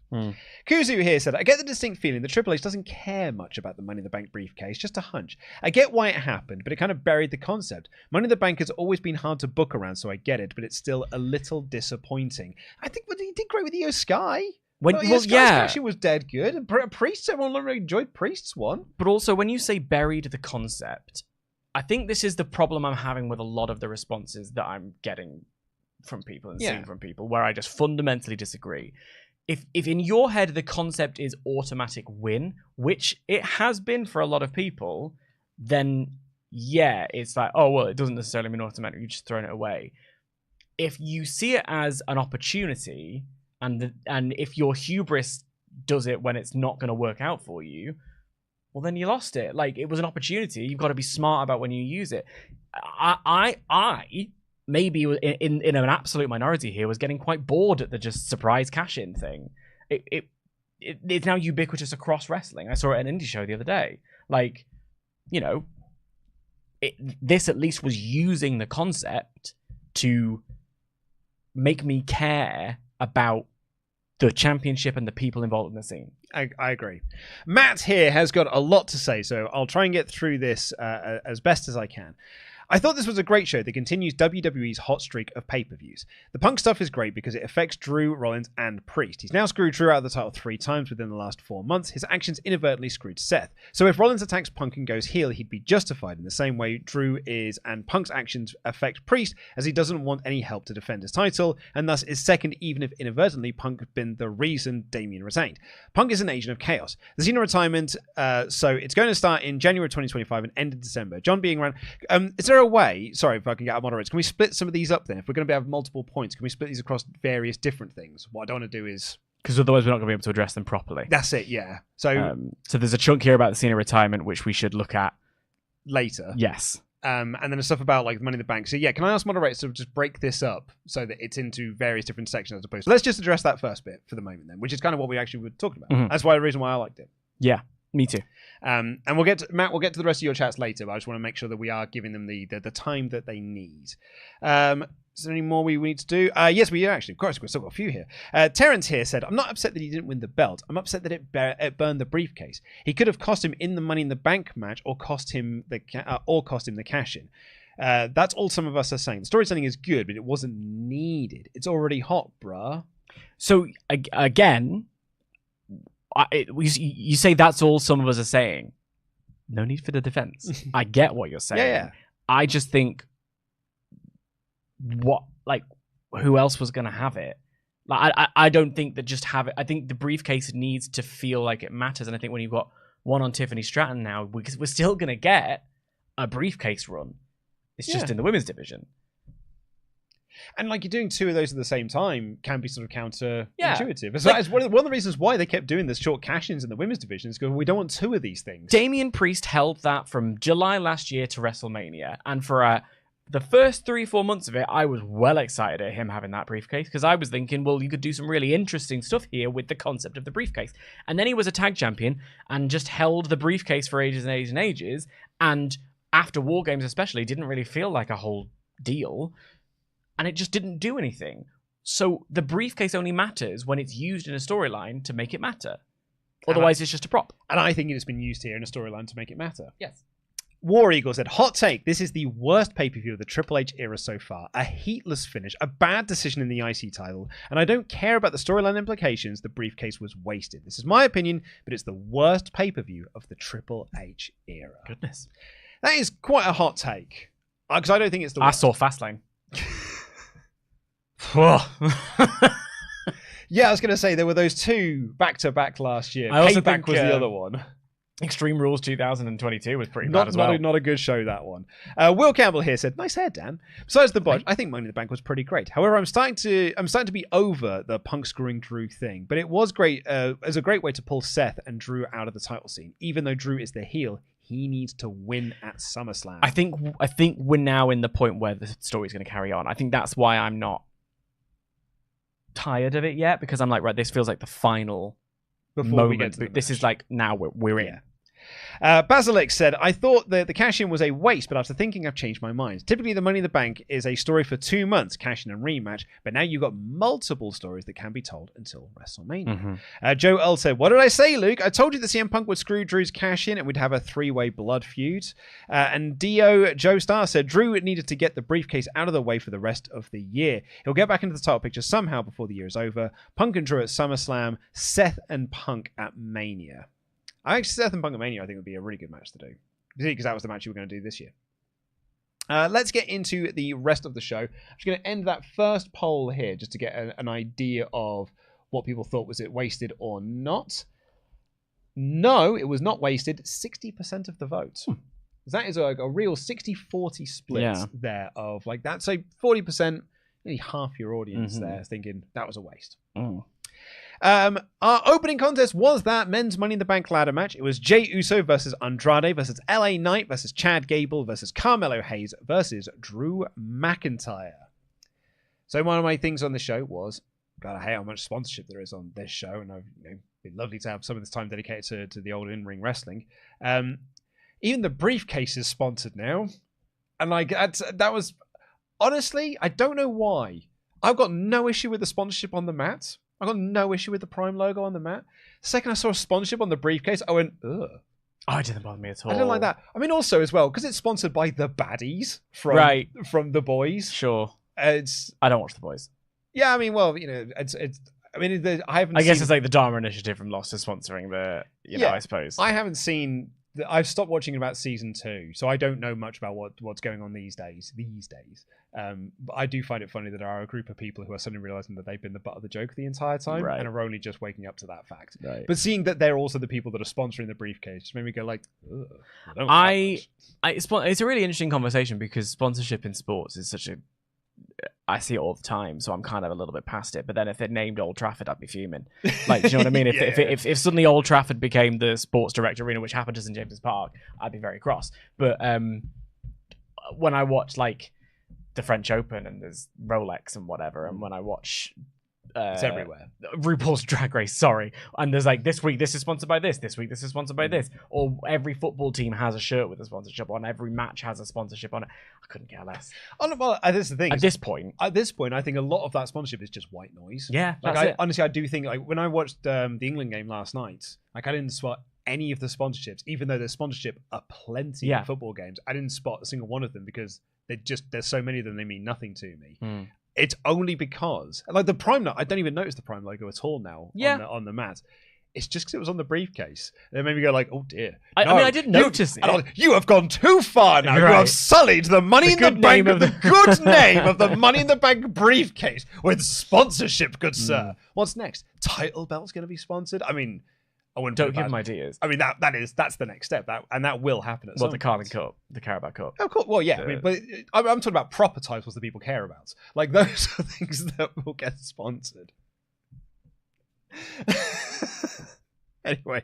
Kuzu here said, I get the distinct feeling that Triple H doesn't care much about the Money in the Bank briefcase, just a hunch. I get why it happened, but it kind of buried the concept. Money in the Bank has always been hard to book around, so I get it, but it's still a little disappointing. I think he did great with Io Sky. Sky's action was dead good. Priest, everyone really enjoyed Priest's one. But also, when you say buried the concept, I think this is the problem I'm having with a lot of the responses that I'm getting from people and seeing from people, where I just fundamentally disagree. If in your head the concept is automatic win, which it has been for a lot of people, then it's like, oh, well, it doesn't necessarily mean automatic. You're just throwing it away. If you see it as an opportunity, and if your hubris does it when it's not going to work out for you, well, then you lost it. Like, it was an opportunity. You've got to be smart about when you use it. I maybe in an absolute minority here was getting quite bored at the just surprise cash-in thing. It's now ubiquitous across wrestling. I saw it at an indie show the other day. Like, this at least was using the concept to make me care about the championship and the people involved in the scene. I agree. Matt here has got a lot to say, so I'll try and get through this as best as I can. I thought this was a great show that continues WWE's hot streak of pay-per-views. The Punk stuff is great because it affects Drew, Rollins, and Priest. He's now screwed Drew out of the title 3 times within the last 4 months. His actions inadvertently screwed Seth. So if Rollins attacks Punk and goes heel, he'd be justified in the same way Drew is, and Punk's actions affect Priest, as he doesn't want any help to defend his title, and thus is second even if inadvertently Punk had been the reason Damian retained. Punk is an agent of chaos. The Cena retirement, so it's going to start in January 2025 and end in December. John being around... is there there a way? Sorry, if I can get our moderators, can we split some of these up then? If we're going to have multiple points, can we split these across various different things? What I don't want to do is, because otherwise we're not going to be able to address them properly. That's it. Yeah. So there's a chunk here about the Cena retirement, which we should look at later. Yes. And then the stuff about like Money in the Bank. So yeah, can I ask moderators to just break this up so that it's into various different sections as opposed to... Let's just address that first bit for the moment then, which is kind of what we actually were talking about. Mm-hmm. That's the reason why I liked it. Yeah, me too. And we'll get to, Matt, we'll get to the rest of your chats later, but I just want to make sure that we are giving them the time that they need. Is there any more we need to do? Yes, we do actually. Of course, we've still got a few here. Terrence here said, I'm not upset that he didn't win the belt. I'm upset that it burned the briefcase. He could have cost him in the Money in the Bank match or cost him the cash-in. That's all some of us are saying. The storytelling is good, but it wasn't needed. It's already hot, bruh. So, again, you say that's all some of us are saying. No need for the defense. I get what you're saying. Yeah. I just think... who else was going to have it? Like, I don't think that just have it. I think the briefcase needs to feel like it matters. And I think when you've got one on Tiffany Stratton now, because we're still going to get a briefcase run. It's just in the women's division. And like you're doing two of those at the same time can be sort of counterintuitive. It's one of the reasons why they kept doing this short cash-ins in the women's division is because we don't want two of these things. Damian Priest held that from July last year to WrestleMania. And for the first 3-4 months of it, I was well excited at him having that briefcase because I was thinking, well, you could do some really interesting stuff here with the concept of the briefcase. And then he was a tag champion and just held the briefcase for ages and ages and ages. And after War Games especially, didn't really feel like a whole deal. And it just didn't do anything. So the briefcase only matters when it's used in a storyline to make it matter. Otherwise, it's just a prop. And I think it's been used here in a storyline to make it matter. Yes. War Eagle said, hot take, this is the worst pay-per-view of the Triple H era so far. A heatless finish, a bad decision in the IC title, and I don't care about the storyline implications, the briefcase was wasted. This is my opinion, but it's the worst pay-per-view of the Triple H era. Goodness. That is quite a hot take. Because I don't think it's the I worst. saw Fastlane. Yeah, I was going to say, there were those two back-to-back last year. I also Payback think, was the other one. Extreme Rules 2022 was pretty bad as well. Not a good show, that one. Will Campbell here said, nice hair, Dan. Besides the botch, I think Money in the Bank was pretty great. However, I'm starting to be over the Punk screwing Drew thing, but it was great as a great way to pull Seth and Drew out of the title scene. Even though Drew is the heel, he needs to win at SummerSlam. I think we're now in the point where the story's going to carry on. I think that's why I'm not tired of it yet, because I'm like, right, this feels like the final moment. We get to this is like, now we're in. Basilic said, I thought the cash-in was a waste, but after thinking, I've changed my mind. Typically, the Money in the Bank is a story for 2 months, cash-in and rematch, but now you've got multiple stories that can be told until WrestleMania. Mm-hmm. Joe Earl said, what did I say, Luke? I told you that CM Punk would screw Drew's cash-in and we'd have a 3-way blood feud. And Joe Star said, Drew needed to get the briefcase out of the way for the rest of the year. He'll get back into the title picture somehow before the year is over. Punk and Drew at SummerSlam, Seth and Punk at Mania. Seth and Punk at Mania, I think, would be a really good match to do. Because that was the match you were going to do this year. Let's get into the rest of the show. I'm just going to end that first poll here just to get an idea of what people thought. Was it wasted or not? No, it was not wasted. 60% of the vote. That is a real 60-40 split there of like that. So 40%, nearly half your audience there thinking that was a waste. Our opening contest was that men's Money in the Bank ladder match. It was Jey Uso versus Andrade versus LA Knight versus Chad Gable versus Carmelo Hayes versus Drew McIntyre. So one of my things on the show was, God, I hate how much sponsorship there is on this show, and it'd be lovely to have some of this time dedicated to the old in-ring wrestling. Even the briefcase is sponsored now, and like that was honestly, I don't know why. I've got no issue with the sponsorship on the mat. I got no issue with the Prime logo on the mat. The second I saw a sponsorship on the briefcase, I went, ugh. Oh, it didn't bother me at all. I don't like that. I mean, also as well, because it's sponsored by the baddies from The Boys. Sure. I don't watch The Boys. Yeah, I mean, well, it's. I mean, I haven't. I guess it's like the Dharma Initiative from Lost is sponsoring the. I suppose I haven't seen I've stopped watching about season 2, so I don't know much about what's going on these days. But I do find it funny that there are a group of people who are suddenly realizing that they've been the butt of the joke the entire time, Right. and are only just waking up to that fact. Right. But seeing that they're also the people that are sponsoring the briefcase just made me go like, ugh, it's a really interesting conversation because sponsorship in sports is such a. I see it all the time, so I'm kind of a little bit past it. But then if it named Old Trafford, I'd be fuming. Like, do you know what I mean? If suddenly Old Trafford became the Sports Direct Arena, which happened to St James's Park, I'd be very cross. But when I watch like the French Open and there's Rolex and whatever, and when I watch it's everywhere. RuPaul's Drag Race, sorry, and there's like this week this is sponsored by this week this is sponsored by this, or every football team has a shirt with a sponsorship on, every match has a sponsorship on it. I couldn't care less. Oh, well, that's the thing. At this point, I think a lot of that sponsorship is just white noise. Yeah, like honestly, I do think like when I watched the England game last night, like I didn't spot any of the sponsorships, even though there's sponsorship plenty in football games. I didn't spot a single one of them because there's so many of them, they mean nothing to me. It's only because, like the Prime, I don't even notice the Prime logo at all now on the mat. It's just because it was on the briefcase. And it made me go like, oh dear. I didn't notice it. You have gone too far now. Right. You have sullied the Money in the Bank of the good name of the Money in the Bank briefcase with sponsorship, good sir. What's next? Title belt's going to be sponsored? I mean, I wouldn't don't give them ideas. I mean, that's the next step. That will happen at some the Carling Cup, the Carabao Cup. Oh, cool. Well, yeah. I mean, but I'm talking about proper titles that people care about. Like those are things that will get sponsored. Anyway,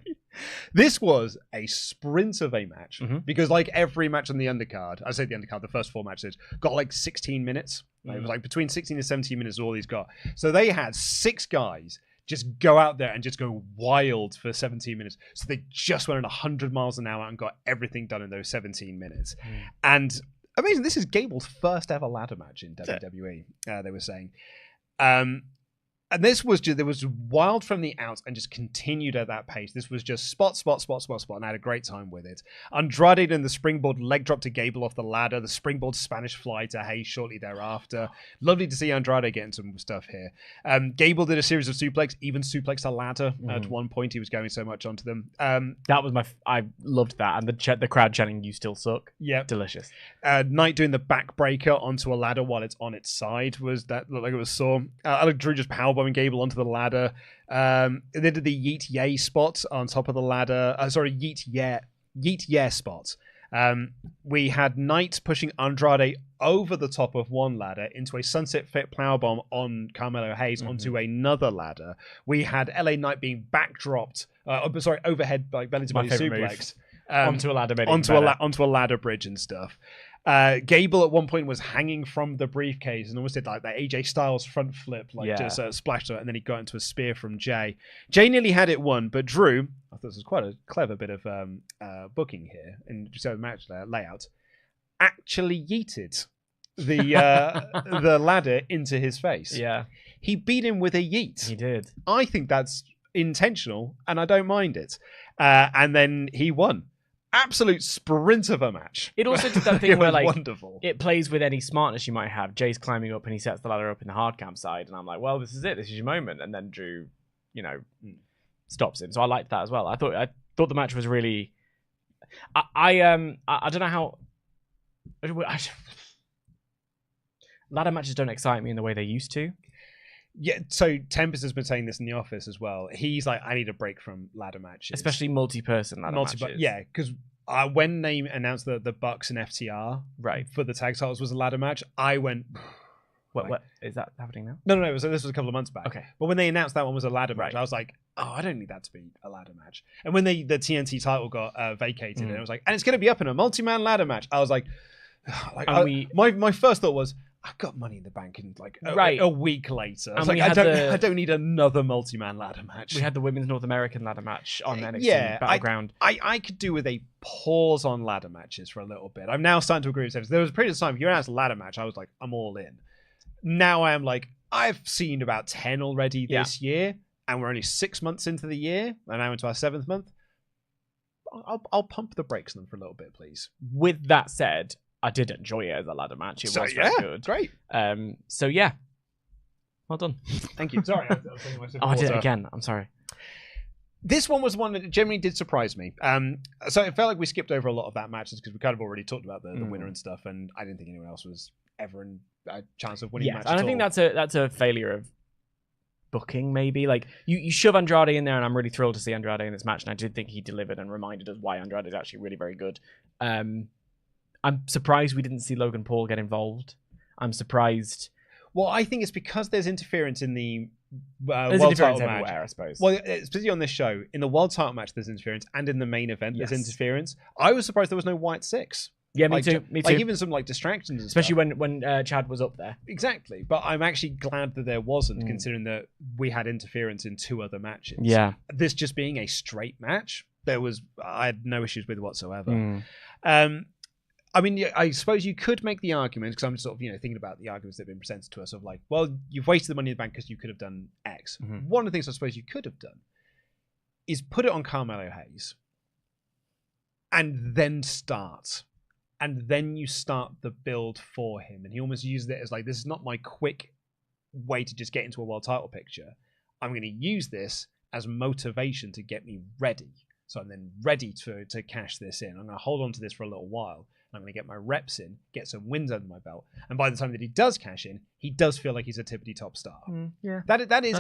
this was a sprint of a match because, like every match on the undercard, I say the undercard, the first 4 matches got like 16 minutes. It was like between 16 and 17 minutes. All these got. So they had 6 guys just go out there and just go wild for 17 minutes. So they just went at 100 miles an hour and got everything done in those 17 minutes. And amazing, this is Gable's first ever ladder match in WWE. They were saying. And this was just, there was wild from the out and just continued at that pace. This was just spot, and I had a great time with it. Andrade and the springboard leg drop to Gable off the ladder, the springboard Spanish fly to Hayes shortly thereafter. Lovely to see Andrade getting some stuff here. Gable did a series of suplex, even suplexed a ladder. At one point, he was going so much onto them. That was I loved that. And the crowd chanting, "You still suck." Yeah. Delicious. Knight doing the backbreaker onto a ladder while it's on its side looked like it was sore. Drew just powerbombing Gable onto the ladder. They did the yeet yay spot on top of the ladder. Yeet yeah spot. We had Knight pushing Andrade over the top of one ladder into a sunset flip powerbomb on Carmelo Hayes onto another ladder. We had LA Knight being backdropped, overhead like belly to belly suplex onto a ladder, onto a ladder bridge and stuff. Gable at one point was hanging from the briefcase and almost did like that AJ Styles front flip, just splashed it, and then he got into a spear from Jay. Jay nearly had it won, but Drew, I thought this was quite a clever bit of booking here in the match layout, actually yeeted the ladder into his face. Yeah, he beat him with a yeet. He did. I think that's intentional, and I don't mind it. And then he won. Absolute sprint of a match. It also did that thing where like wonderful. It plays with any smartness you might have. Jay's climbing up and he sets the ladder up in the hard cam side, and I'm like, well, this is it. This is your moment. And then Drew, stops him. So I liked that as well. I thought the match was really. I don't know how. Ladder matches don't excite me in the way they used to. Yeah, so Tempest has been saying this in the office as well. He's like, I need a break from ladder matches. Especially multi-person ladder matches. Yeah, because when they announced the Bucks and FTR for the tag titles was a ladder match, I went... What is that happening now? No, this was a couple of months back. Okay. But when they announced that one was a ladder match, I was like, I don't need that to be a ladder match. And when the TNT title got vacated, and it was like, and it's going to be up in a multi-man ladder match, I was like my first thought was, I've got Money in the Bank in like a week later. I was like, I don't need another multi-man ladder match. We had the Women's North American ladder match on NXT Battleground. I could do with a pause on ladder matches for a little bit. I'm now starting to agree with James. There was a period of time, if you announced a ladder match, I was like, I'm all in. Now I am like, I've seen about 10 already this year, and we're only 6 months into the year, and now into our 7th month. I'll pump the brakes on them for a little bit, please. With that said, I did enjoy it as a ladder match. It was very good. Great. So yeah, well done. Thank you. Sorry, I was thinking I did it again. I'm sorry. This one was one that genuinely did surprise me. So it felt like we skipped over a lot of that matches because we kind of already talked about the winner and stuff, and I didn't think anyone else was ever in a chance of winning the match. And I think that's a failure of booking, maybe. Like you shove Andrade in there, and I'm really thrilled to see Andrade in this match, and I did think he delivered and reminded us why Andrade is actually really very good. I'm surprised we didn't see Logan Paul get involved. I'm surprised. Well, I think it's because there's interference in the there's world interference title everywhere, match. I suppose. Well, especially on this show, in the world title match, there's interference, and in the main event, Yes. there's interference. I was surprised there was no White Six. Yeah, me Like, too. Me too. Like even some like distractions, and Especially stuff. when Chad was up there. Exactly. But I'm actually glad that there wasn't, considering that we had interference in 2 other matches. Yeah. This just being a straight match, I had no issues with whatsoever. I mean, I suppose you could make the argument, because I'm sort of, thinking about the arguments that have been presented to us of like, well, you've wasted the Money in the Bank because you could have done X. One of the things I suppose you could have done is put it on Carmelo Hayes and then start. And then you start the build for him. And he almost used it as like, this is not my quick way to just get into a world title picture. I'm going to use this as motivation to get me ready. So I'm then ready to cash this in. I'm going to hold on to this for a little while. I'm going to get my reps in, get some wins under my belt. And by the time that he does cash in, he does feel like he's a tippity top star. Yeah. That is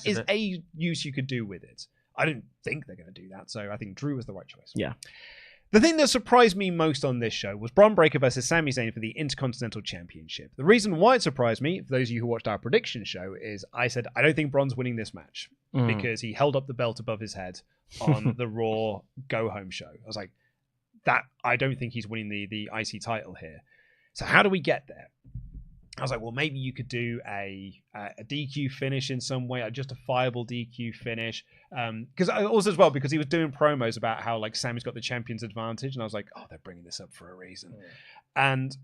it. a use you could do with it. I don't think they're going to do that. So I think Drew was the right choice. Yeah. The thing that surprised me most on this show was Bron Breakker versus Sami Zayn for the Intercontinental Championship. The reason why it surprised me, for those of you who watched our prediction show, is I said, I don't think Bron's winning this match because he held up the belt above his head on the Raw Go Home show. I was like, I don't think he's winning the IC title here. So how do we get there? I was like, well, maybe you could do a DQ finish in some way, a justifiable DQ finish. Because also as well, because he was doing promos about how like Sammy's got the champion's advantage, and I was like, oh, they're bringing this up for a reason. And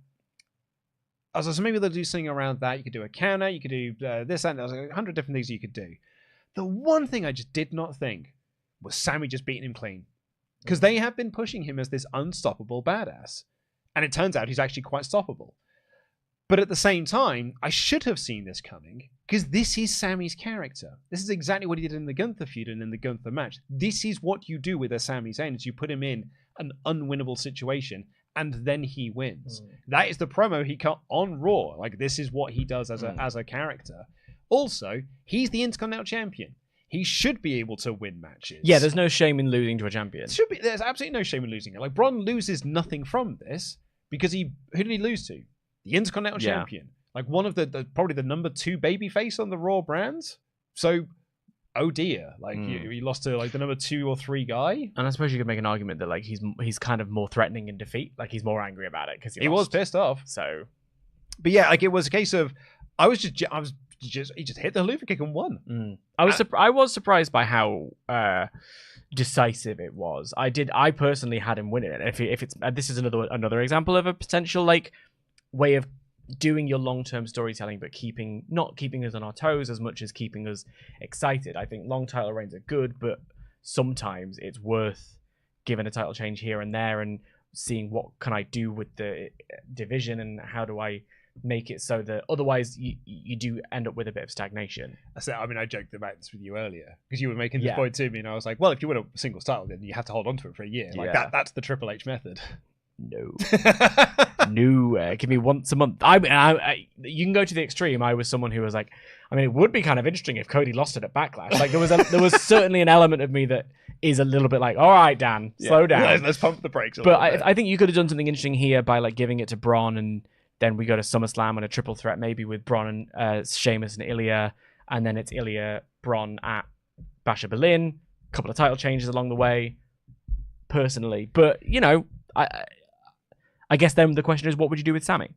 I was like, so maybe they'll do something around that. You could do a counter, you could do this, and there was like 100 different things you could do. The one thing I just did not think was Sammy just beating him clean. Because they have been pushing him as this unstoppable badass. And it turns out he's actually quite stoppable. But at the same time, I should have seen this coming, because this is Sammy's character. This is exactly what he did in the Gunther feud and in the Gunther match. This is what you do with a Sami Zayn, is you put him in an unwinnable situation, and then he wins. That is the promo he cut on Raw. Like, this is what he does as a character. Also, he's the Intercontinental Champion. He should be able to win matches. Yeah, there's no shame in losing to a champion. There's absolutely no shame in losing it. Like, Bron loses nothing from this, because who did he lose to? The Intercontinental Champion. Like, one of the probably the number 2 babyface on the Raw brands. So, oh dear. Like, he lost to like the number 2 or 3 guy. And I suppose you could make an argument that like he's kind of more threatening in defeat. Like, he's more angry about it because he was pissed off. So, but yeah, like, it was a case of he just hit the Lufa kick and won. I was surprised by how decisive it was. I personally had him winning it. If it's this is another example of a potential like way of doing your long-term storytelling, but not keeping us on our toes as much as keeping us excited. I think long title reigns are good, but sometimes it's worth giving a title change here and there and seeing what can I do with the division and how do I make it so that otherwise you do end up with a bit of stagnation. I joked about this with you earlier because you were making this point to me, and I was like, well, if you win a single title, then you have to hold on to it for a year. Like that's the Triple H method. No. Give me once a month. You can go to the extreme. I was someone who was like, I mean, it would be kind of interesting if Cody lost it at Backlash. Like there was certainly an element of me that is a little bit like, all right, Dan, slow down. Let's pump the brakes. But I think you could have done something interesting here by like giving it to Braun, and then we go to SummerSlam and a triple threat maybe with Braun and Sheamus and Ilya, and then it's Ilya Braun at Bash of Berlin. A couple of title changes along the way, personally. But I guess then the question is, what would you do with Sammy?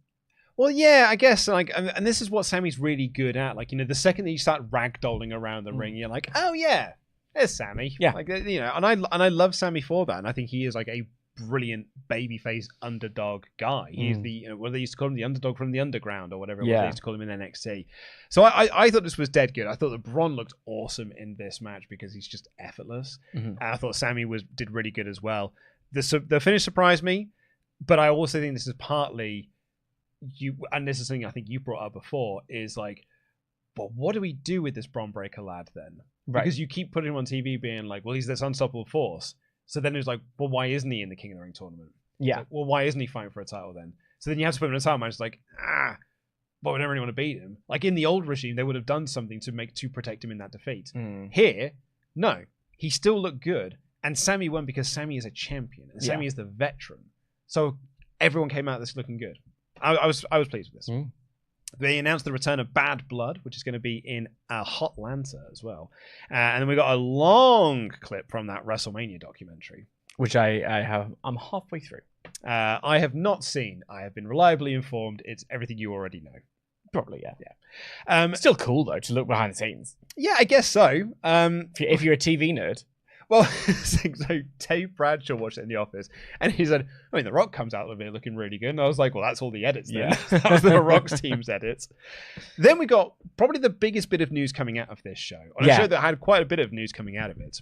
Well, yeah, I guess, like, and this is what Sammy's really good at. Like, the second that you start ragdolling around the ring, you're like, oh yeah, there's Sammy. Yeah, like, and I love Sammy for that, and I think he is like a brilliant babyface underdog guy. He's the what they used to call him, the underdog from the underground or whatever it was they used to call him in NXT. So I thought this was dead good. I thought that Braun looked awesome in this match because he's just effortless. And I thought Sammy did really good as well. The finish surprised me. But I also think this is partly and this is something I think you brought up before, is like, well, what do we do with this Bron Breakker lad then? Right. Because you keep putting him on TV being like, well, he's this unstoppable force. So then it's like, well, why isn't he in the King of the Ring tournament? Yeah. Like, well, why isn't he fighting for a title then? So then you have to put him in a title match. It's like, but we don't really want to beat him. Like in the old regime, they would have done something to protect him in that defeat. Here, no. He still looked good. And Sammy won because Sammy is a champion. And Sammy is the veteran. So everyone came out of this looking good. I was pleased with this. They announced the return of Bad Blood, which is going to be in Hotlanta as well. And then we got a long clip from that WrestleMania documentary. Which I'm halfway through. I have not seen. I have been reliably informed. It's everything you already know. Probably, yeah. Still cool, though, to look behind the scenes. Yeah, I guess so. If you're a TV nerd. Well, so Dave Bradshaw watched it in the office, and he said, I mean, The Rock comes out of it looking really good. And I was like, well, that's all the edits then. Yeah. That was The Rock's team's edits. Then we got probably the biggest bit of news coming out of this show. On a show that had quite a bit of news coming out of it.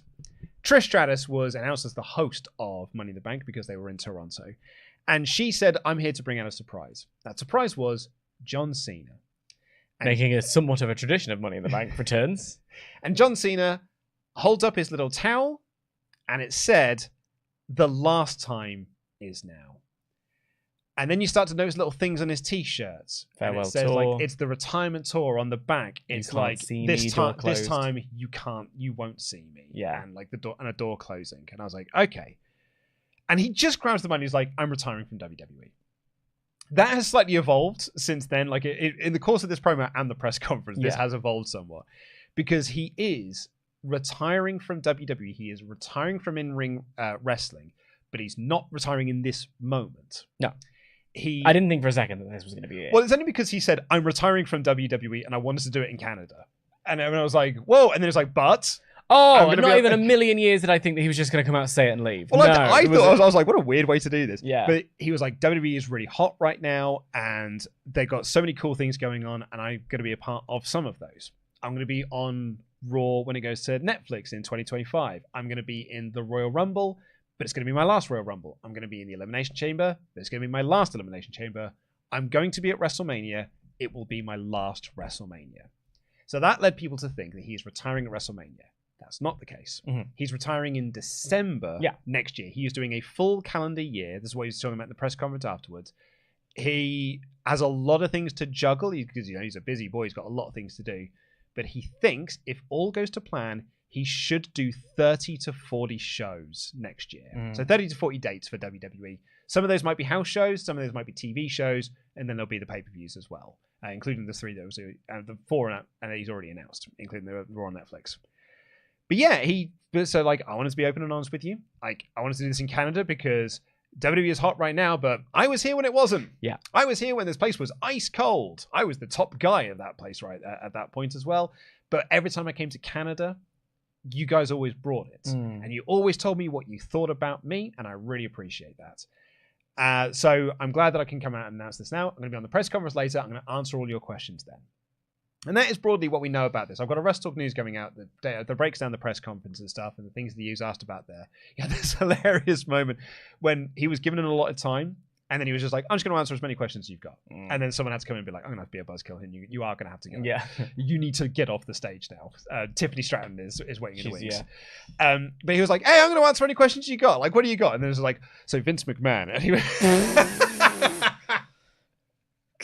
Trish Stratus was announced as the host of Money in the Bank because they were in Toronto. And she said, I'm here to bring out a surprise. That surprise was John Cena. Making a somewhat of a tradition of Money in the Bank returns. And John Cena holds up his little towel, and it said, the last time is now. And then you start to notice little things on his t-shirts. Farewell it says, tour. like, it's the retirement tour on the back. It's like, this time you won't see me. Yeah. And like a door closing. And I was like, okay. And he just grabs the money. He's like, I'm retiring from WWE. That has slightly evolved since then. Like in the course of this promo and the press conference, this has evolved somewhat. Because he is retiring from WWE. He is retiring from in-ring wrestling, but he's not retiring in this moment. No. I didn't think for a second that this was going to be it. Well, it's only because he said, I'm retiring from WWE and I wanted to do it in Canada. And I was like, whoa. And then it's like, but... Oh, not even a million years did I think that he was just going to come out and say it and leave. Well, I was like, what a weird way to do this. Yeah. But he was like, WWE is really hot right now and they've got so many cool things going on and I'm going to be a part of some of those. I'm going to be on Raw when it goes to Netflix in 2025. I'm going to be in the Royal Rumble, but it's going to be my last Royal Rumble. I'm going to be in the Elimination Chamber, but it's going to be my last Elimination Chamber. I'm going to be at WrestleMania. It will be my last WrestleMania. So that led people to think that he's retiring at WrestleMania. That's not the case. He's retiring in December next year. He is doing a full calendar year. This is what he's talking about in the press conference afterwards. He has a lot of things to juggle because he's a busy boy. He's got a lot of things to do. But he thinks if all goes to plan, he should do 30 to 40 shows next year. So 30 to 40 dates for WWE. Some of those might be house shows, some of those might be TV shows, and then there'll be the pay-per-views as well, including the 3 that was the 4 and he's already announced, including the Raw on Netflix. But yeah, I wanted to be open and honest with you. Like, I wanted to do this in Canada because WWE is hot right now, but I was here when it wasn't. Yeah. I was here when this place was ice cold. I was the top guy at that place right at that point as well. But every time I came to Canada, you guys always brought it. And you always told me what you thought about me, and I really appreciate that. So I'm glad that I can come out and announce this now. I'm going to be on the press conference later. I'm going to answer all your questions then. And that is broadly what we know about this. I've got a WrestleTalk News coming out that breaks down the press conference and stuff and the things that he was asked about there. Yeah, this hilarious moment when he was given a lot of time and then he was just like, I'm just going to answer as many questions as you've got. And then someone had to come in and be like, I'm going to have to be a buzzkill and you are going to have to go. Yeah. You need to get off the stage now. Tiffany Stratton is waiting in the wings. Yeah. But he was like, hey, I'm going to answer any questions you got. Like, what do you got? And then it was like, so Vince McMahon. And he went...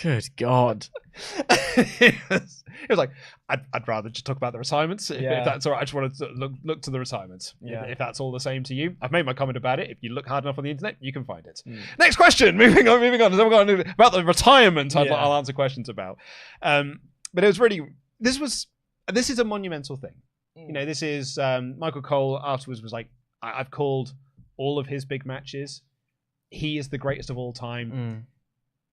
Good God. It was like, I'd rather just talk about the retirements. If that's all right, I just wanted to look to the retirements. Yeah. If that's all the same to you. I've made my comment about it. If you look hard enough on the internet, you can find it. Next question. Moving on. About the retirement, I'll answer questions about. But it was really, this is a monumental thing. You know, this is, Michael Cole afterwards was like, I've called all of his big matches. He is the greatest of all time.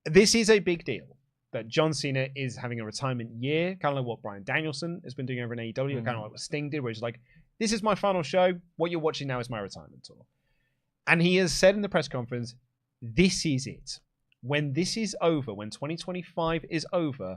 This is a big deal that John Cena is having a retirement year, kind of like what Bryan Danielson has been doing over in AEW, kind of like what Sting did, where he's like, this is my final show. What you're watching now is my retirement tour. And he has said in the press conference, this is it. When this is over, when 2025 is over,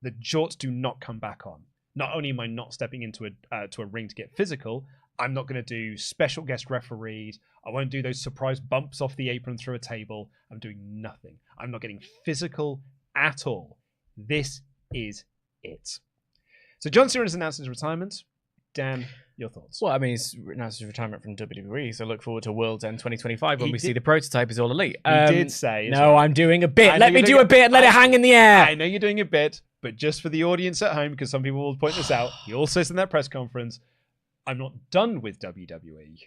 the jorts do not come back on. Not only am I not stepping into a ring to get physical, I'm not going to do special guest referees. I won't do those surprise bumps off the apron through a table. I'm doing nothing. I'm not getting physical at all. This is it. So John Cena has announced his retirement. Dan, your thoughts? Well, I mean, it's announced his retirement from WWE, so look forward to World's End 2025 when we see the prototype is all elite. He did say... No, I'm doing a bit. Let me do a bit and let it hang in the air. I know you're doing a bit, but just for the audience at home, because some people will point this out, he also said in that press conference, I'm not done with WWE.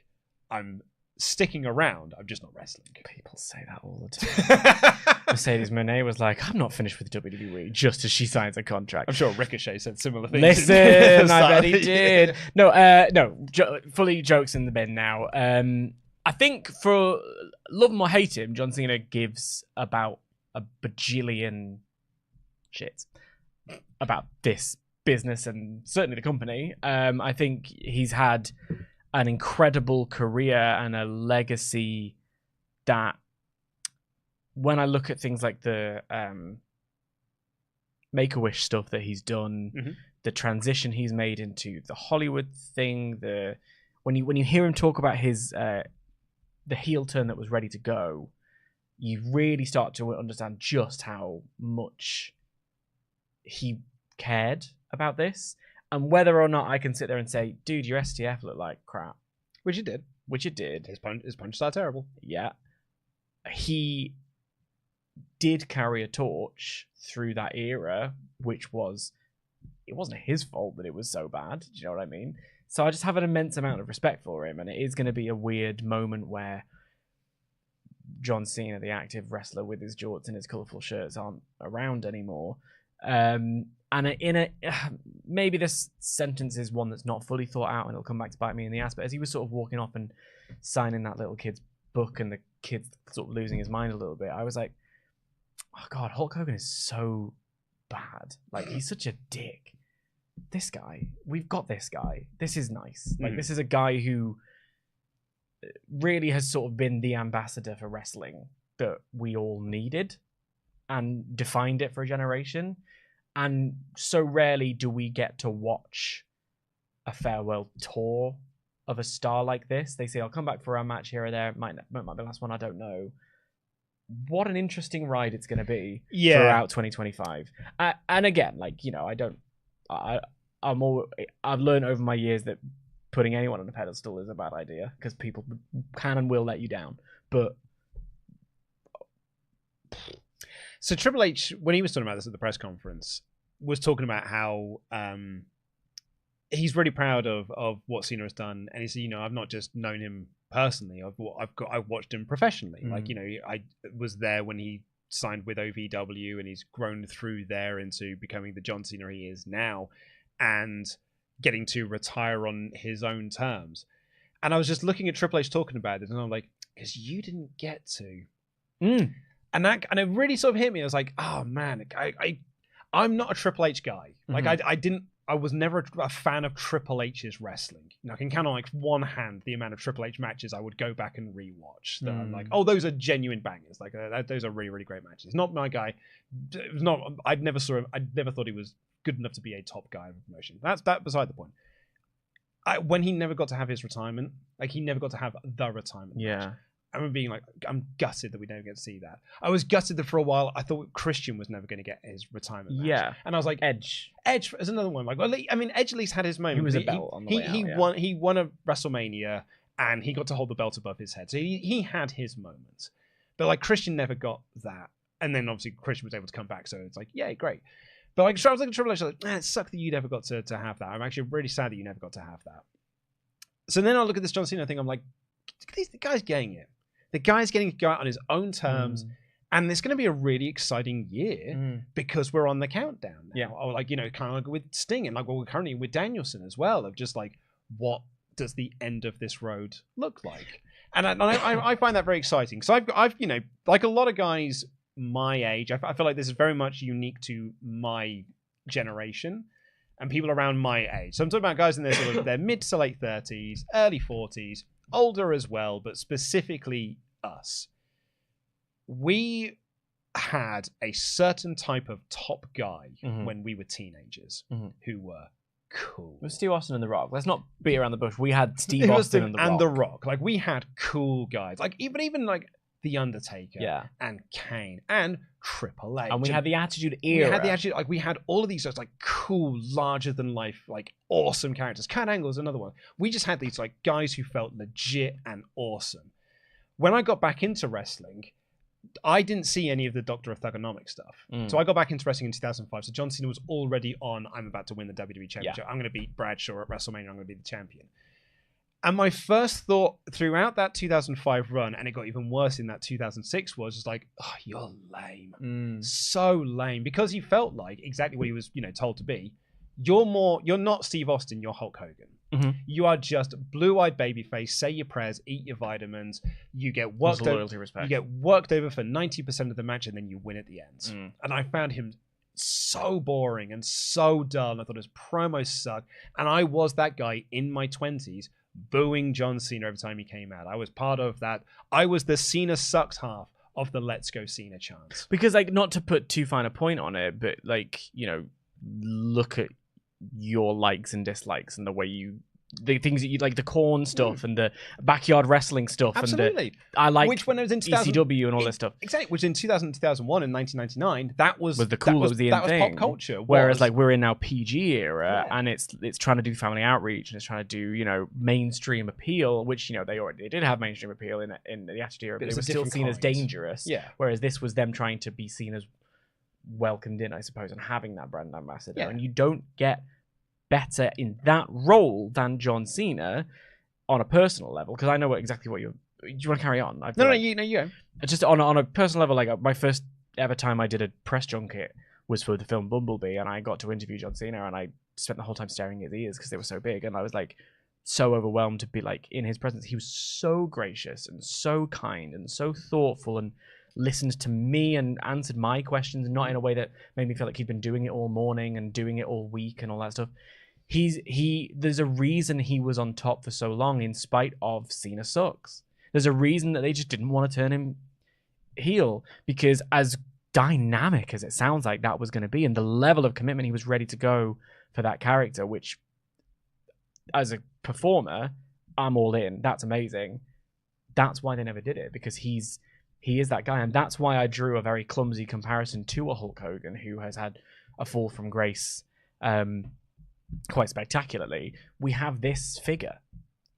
I'm sticking around. I'm just not wrestling. People say that all the time. Mercedes Moné was like, I'm not finished with WWE, just as she signs a contract. I'm sure Ricochet said similar things. Listen, I bet he did. Fully jokes in the bin now. I think for love him or hate him, John Cena gives about a bajillion shit about this business and certainly the company. I think he's had an incredible career and a legacy that, when I look at things like the Make-A-Wish stuff that he's done, the transition he's made into the Hollywood thing, when you hear him talk about his the heel turn that was ready to go, you really start to understand just how much he cared about this, and whether or not I can sit there and say, dude, your STF looked like crap. Which it did. His punches are terrible. Yeah. He did carry a torch through that era, which it wasn't his fault that it was so bad. Do you know what I mean? So I just have an immense amount of respect for him, and it is going to be a weird moment where John Cena, the active wrestler with his jorts and his colourful shirts, aren't around anymore. And maybe this sentence is one that's not fully thought out and it'll come back to bite me in the ass, but as he was sort of walking off and signing that little kid's book and the kid sort of losing his mind a little bit, I was like, oh God, Hulk Hogan is so bad. Like, he's such a dick. This guy, we've got this guy. This is nice. Like, this is a guy who really has sort of been the ambassador for wrestling that we all needed and defined it for a generation. And so rarely do we get to watch a farewell tour of a star like this. They say, I'll come back for a match here or there. It might be the last one, I don't know. What an interesting ride it's going to be throughout 2025. And again, like, you know, I've learned over my years that putting anyone on a pedestal is a bad idea because people can and will let you down. But so Triple H, when he was talking about this at the press conference, was talking about how he's really proud of what Cena has done, and he said, you know, I've not just known him personally, I've watched him professionally. Like, you know, I was there when he signed with OVW, and he's grown through there into becoming the John Cena he is now, and getting to retire on his own terms. And I was just looking at Triple H talking about it, and I'm like, because you didn't get to. And it really sort of hit me. I was like, oh man, I'm not a Triple H guy. Like, I was never a fan of Triple H's wrestling. You know, I can count on like one hand the amount of Triple H matches I would go back and rewatch. That I'm like, oh, those are genuine bangers. Like, those are really, really great matches. Not my guy. It was not. I'd never saw him. I never thought he was good enough to be a top guy of a promotion. That's beside the point. When he never got to have his retirement, like, he never got to have the retirement match. I remember being like, I'm gutted that we don't get to see that. I was gutted that for a while I thought Christian was never going to get his retirement match. Yeah. And I was like, Edge is another one. Like, well, I mean, Edge at least had his moment. He was a belt on the way out, He won a WrestleMania and he got to hold the belt above his head. So he had his moments. But like, Christian never got that. And then obviously Christian was able to come back. So it's like, yeah, great. But like, I was like, Triple H, like, man, it sucked that you never got to have that. I'm actually really sad that you never got to have that. So then I look at this John Cena thing. I'm like, the guy's getting it. The guy's getting to go out on his own terms, and it's going to be a really exciting year because we're on the countdown now. Or like, you know, kind of like with Sting, and like what we're currently with Danielson as well, of just like, what does the end of this road look like? And I find that very exciting. So I've you know, like a lot of guys my age, I feel like this is very much unique to my generation and people around my age. So I'm talking about guys in their sort of their mid to late 30s, early 40s, older as well, but specifically us. We had a certain type of top guy when we were teenagers who were cool. It was Steve Austin and The Rock. Let's not beat around the bush. We had Steve Austin and The Rock. And The Rock. Like, we had cool guys. Like, even like The Undertaker, and Kane, and Triple H. And we had the Attitude Era. We had the Attitude, like we had all of these like cool, larger than life, like awesome characters. Kurt Angle is another one. We just had these like guys who felt legit and awesome. When I got back into wrestling, I didn't see any of the Doctor of Thugonomics stuff. So I got back into wrestling in 2005. So John Cena was already on, I'm about to win the WWE Championship. I'm going to beat Bradshaw at WrestleMania. I'm going to be the champion. And my first thought throughout that 2005 run, and it got even worse in that 2006, was just like, oh, you're lame. So lame. Because he felt like exactly what he was, told to be. You're not Steve Austin, you're Hulk Hogan. You are just blue-eyed babyface, say your prayers, eat your vitamins, you get worked over. You get worked over for 90% of the match, and then you win at the end. And I found him so boring and so dull, and I thought his promos sucked. And I was that guy in my 20s booing John Cena every time he came out. I was part of that. I was the Cena sucks half of the Let's Go Cena chants. Because, like, not to put too fine a point on it, but, like, look at your likes and dislikes and the way the things that you like, the corn stuff and the backyard wrestling stuff. Absolutely. And I like which when it was in ECW and all this stuff. Exactly. Which in 2000, 2001 and 1999, that was the cool, that was the that thing. Was pop culture. Whereas like we're in now PG era and it's trying to do family outreach and it's trying to do, mainstream appeal, which, they did have mainstream appeal in the Attitude Era, but it was still seen as dangerous. Yeah. Whereas this was them trying to be seen as welcomed in, I suppose, and having that brand ambassador. And you don't get better in that role than John Cena on a personal level, because I know exactly what do you want to carry on? You go. Just on a personal level, like my first ever time I did a press junket was for the film Bumblebee, and I got to interview John Cena, and I spent the whole time staring at his ears because they were so big, and I was like so overwhelmed to be like in his presence. He was so gracious and so kind and so thoughtful and listened to me and answered my questions, not in a way that made me feel like he'd been doing it all morning and doing it all week and all that stuff. There's a reason he was on top for so long in spite of Cena sucks. There's a reason that they just didn't want to turn him heel, because as dynamic as it sounds like that was going to be, and the level of commitment he was ready to go for that character, which as a performer, I'm all in. That's amazing. That's why they never did it, because he is that guy. And that's why I drew a very clumsy comparison to a Hulk Hogan who has had a fall from grace quite spectacularly. We have this figure,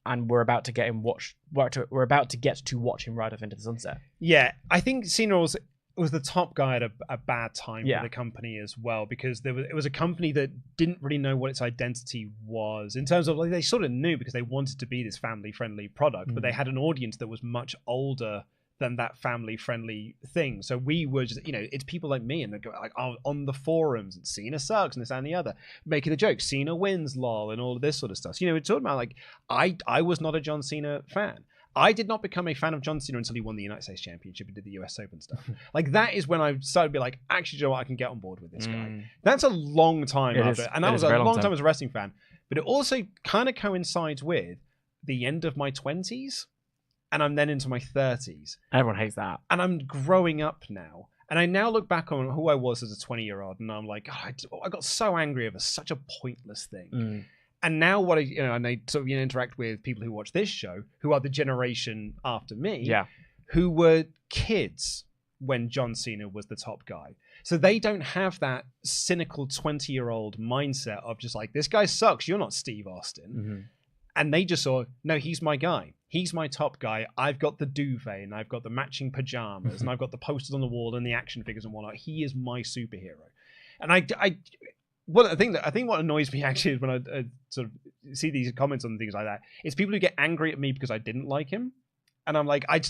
and we're about to get him we're about to get to watch him ride off into the sunset. Yeah, I think Cena was the top guy at a bad time for the company as well, because it was a company that didn't really know what its identity was, in terms of, like, they sort of knew because they wanted to be this family-friendly product, but they had an audience that was much older than that family-friendly thing. So we were just, it's people like me, and they go like on the forums, and Cena sucks and this and the other, making the joke, Cena wins, lol, and all of this sort of stuff. So, we're talking about, like, I was not a John Cena fan. I did not become a fan of John Cena until he won the United States Championship and did the US Open stuff. Like, that is when I started to be like, actually, Joe, I can get on board with this guy. That's a long time after, and that was a long time as a wrestling fan. But it also kind of coincides with the end of my 20s. And I'm then into my 30s. Everyone hates that. And I'm growing up now. And I now look back on who I was as a 20-year-old, and I'm like, I got so angry over such a pointless thing. And now what and I sort of interact with people who watch this show, who are the generation after me, who were kids when John Cena was the top guy. So they don't have that cynical 20-year-old mindset of just like, this guy sucks, you're not Steve Austin. And they just saw, no, he's my guy. He's my top guy. I've got the duvet, and I've got the matching pajamas, and I've got the posters on the wall and the action figures and whatnot. He is my superhero. And I think what annoys me actually is when I sort of see these comments on things like that, it's people who get angry at me because I didn't like him. And I'm like, I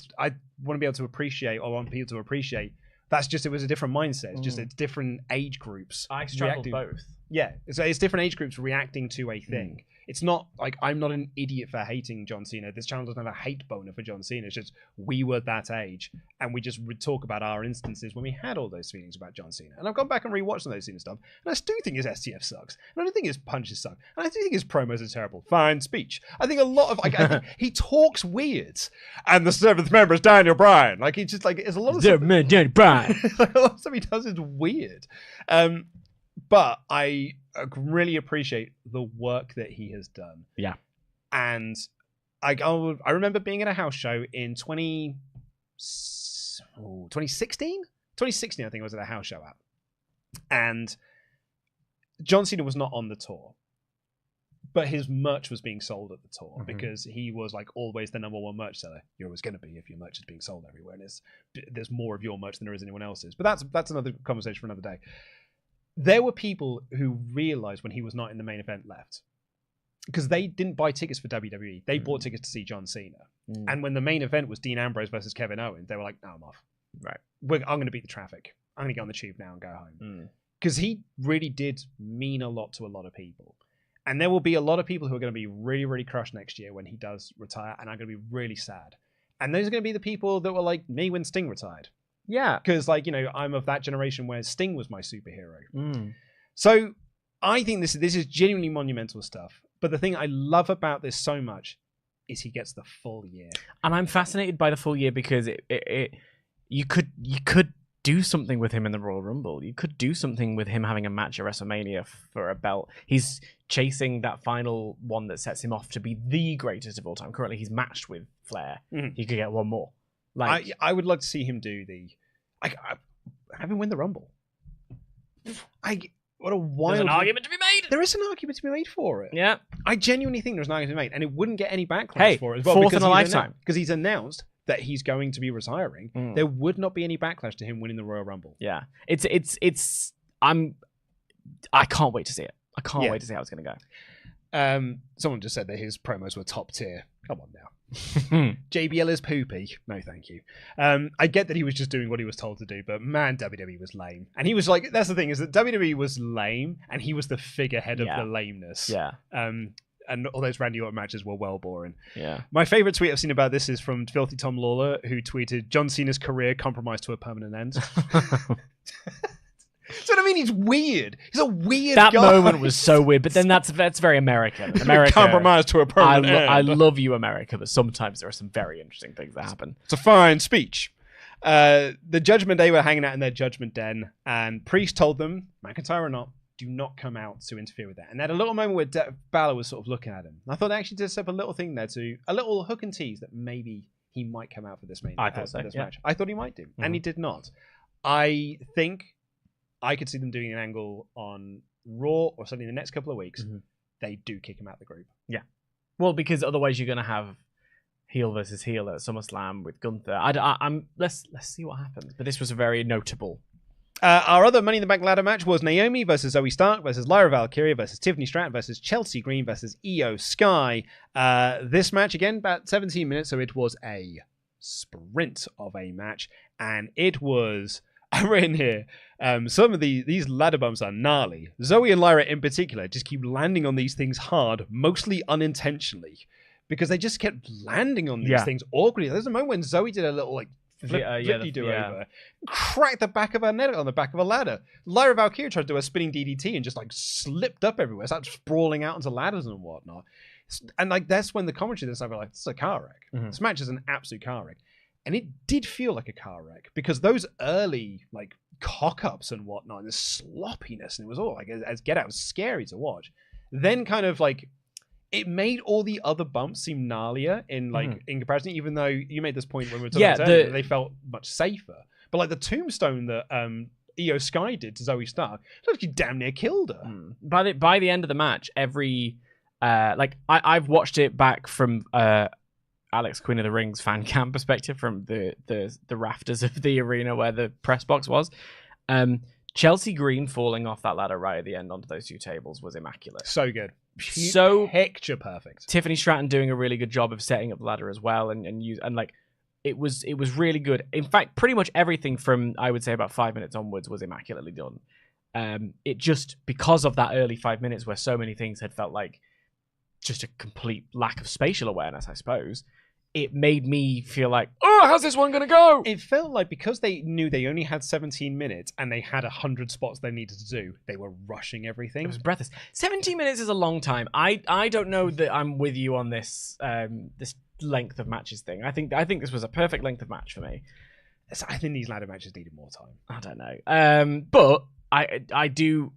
want to be able to appreciate, or want people to appreciate, it was a different mindset. It's just, it's different age groups. I straddle both. Yeah, so it's different age groups reacting to a thing. It's not like I'm not an idiot for hating John Cena. This channel doesn't have a hate boner for John Cena. It's just we were that age, and we just would talk about our instances when we had all those feelings about John Cena. And I've gone back and rewatched some of those Cena stuff, and I do think his STF sucks, and I do think his punches suck, and I do think his promos are terrible. Fine speech. I think a lot of I think he talks weird, and the seventh member is Daniel Bryan. Like, he just like there's a lot of stuff. Daniel Bryan. Like, a lot of stuff he does is weird. But I really appreciate the work that he has done. Yeah. And I remember being at a house show in 20 2016? 2016, I think I was at a house show at. And John Cena was not on the tour, but his merch was being sold at the tour because he was like always the number one merch seller. You're always going to be if your merch is being sold everywhere, and there's more of your merch than there is anyone else's. But that's another conversation for another day. There were people who realized when he was not in the main event left because they didn't buy tickets for WWE. They bought tickets to see John Cena. And when the main event was Dean Ambrose versus Kevin Owens, they were like, no, I'm off. Right. I'm going to beat the traffic. I'm going to get on the tube now and go home. Because he really did mean a lot to a lot of people. And there will be a lot of people who are going to be really, really crushed next year when he does retire, and are going to be really sad. And those are going to be the people that were like me when Sting retired. Yeah. Because, like, you know, I'm of that generation where Sting was my superhero. So I think this is genuinely monumental stuff. But the thing I love about this so much is he gets the full year. And I'm fascinated by the full year because you could do something with him in the Royal Rumble. You could do something with him having a match at WrestleMania for a belt. He's chasing that final one that sets him off to be the greatest of all time. Currently, he's matched with Flair. He could get one more. Like, I would love to see him do have him win the Rumble. What a wild... There's an argument to be made. There is an argument to be made for it. Yeah. I genuinely think there's an argument to be made, and it wouldn't get any backlash for it as well. Fourth in a lifetime. Because he's announced that he's going to be retiring. There would not be any backlash to him winning the Royal Rumble. Yeah. I can't wait to see it. I can't wait to see how it's going to go. Someone just said that his promos were top tier. Come on now. JBL is poopy. No, thank you. I get that he was just doing what he was told to do, but man, WWE was lame. And he was like, that's the thing, is that WWE was lame, and he was the figurehead of the lameness. Yeah. And all those Randy Orton matches were well boring. Yeah. My favorite tweet I've seen about this is from Filthy Tom Lawler, who tweeted, John Cena's career compromised to a permanent end. So what I mean, he's weird. He's a weird guy. That moment was so weird, but then that's very American. America compromised to a permanent end. I love you, America, but sometimes there are some very interesting things that happen. It's a fine speech. The Judgment Day were hanging out in their Judgment Den, and Priest told them, McIntyre or not, do not come out to interfere with that. And they had a little moment where Balor was sort of looking at him. And I thought they actually did set up a little thing there a little hook and tease that maybe he might come out for this match. I thought he might do, and he did not. I think I could see them doing an angle on Raw or something in the next couple of weeks. They do kick him out of the group. Yeah. Well, because otherwise you're going to have heel versus heel at SummerSlam with Gunther. Let's see what happens. But this was a very notable. Our other Money in the Bank ladder match was Naomi versus Zoe Stark versus Lyra Valkyria versus Tiffany Stratton versus Chelsea Green versus Io Sky. This match, again, about 17 minutes, so it was a sprint of a match. And it was... I've written here, some of these ladder bumps are gnarly. Zoe and Lyra in particular just keep landing on these things hard, mostly unintentionally, because they just kept landing on these things awkwardly. There's a moment when Zoe did a little like flippy do over, cracked the back of her neck on the back of a ladder. Lyra Valkyria tried to do a spinning DDT and just like slipped up everywhere, started sprawling out onto ladders and whatnot. And like that's when the commentary this time were like, this is a car wreck. This match is an absolute car wreck. And it did feel like a car wreck because those early like cock-ups and whatnot, and the sloppiness, and it was all like as Get Out, was scary to watch. Then kind of like it made all the other bumps seem gnarlier in in comparison, even though you made this point when we were talking about it, they felt much safer. But like the tombstone that Io Sky did to Zoe Stark, looked like he damn near killed her. By the end of the match, every I've watched it back from Alex Queen of the Ring's fan cam perspective from the rafters of the arena where the press box was. Chelsea Green falling off that ladder right at the end onto those two tables was immaculate. So good. So picture perfect. Tiffany Stratton doing a really good job of setting up the ladder as well, and like it was really good. In fact, pretty much everything from I would say about 5 minutes onwards was immaculately done. It just because of that early 5 minutes where so many things had felt like just a complete lack of spatial awareness, I suppose. It made me feel like, oh, how's this one going to go? It felt like because they knew they only had 17 minutes and they had 100 spots they needed to do, they were rushing everything. It was breathless. 17 minutes is a long time. I don't know that I'm with you on this this length of matches thing. I think this was a perfect length of match for me. I think these ladder matches needed more time. I don't know. But I do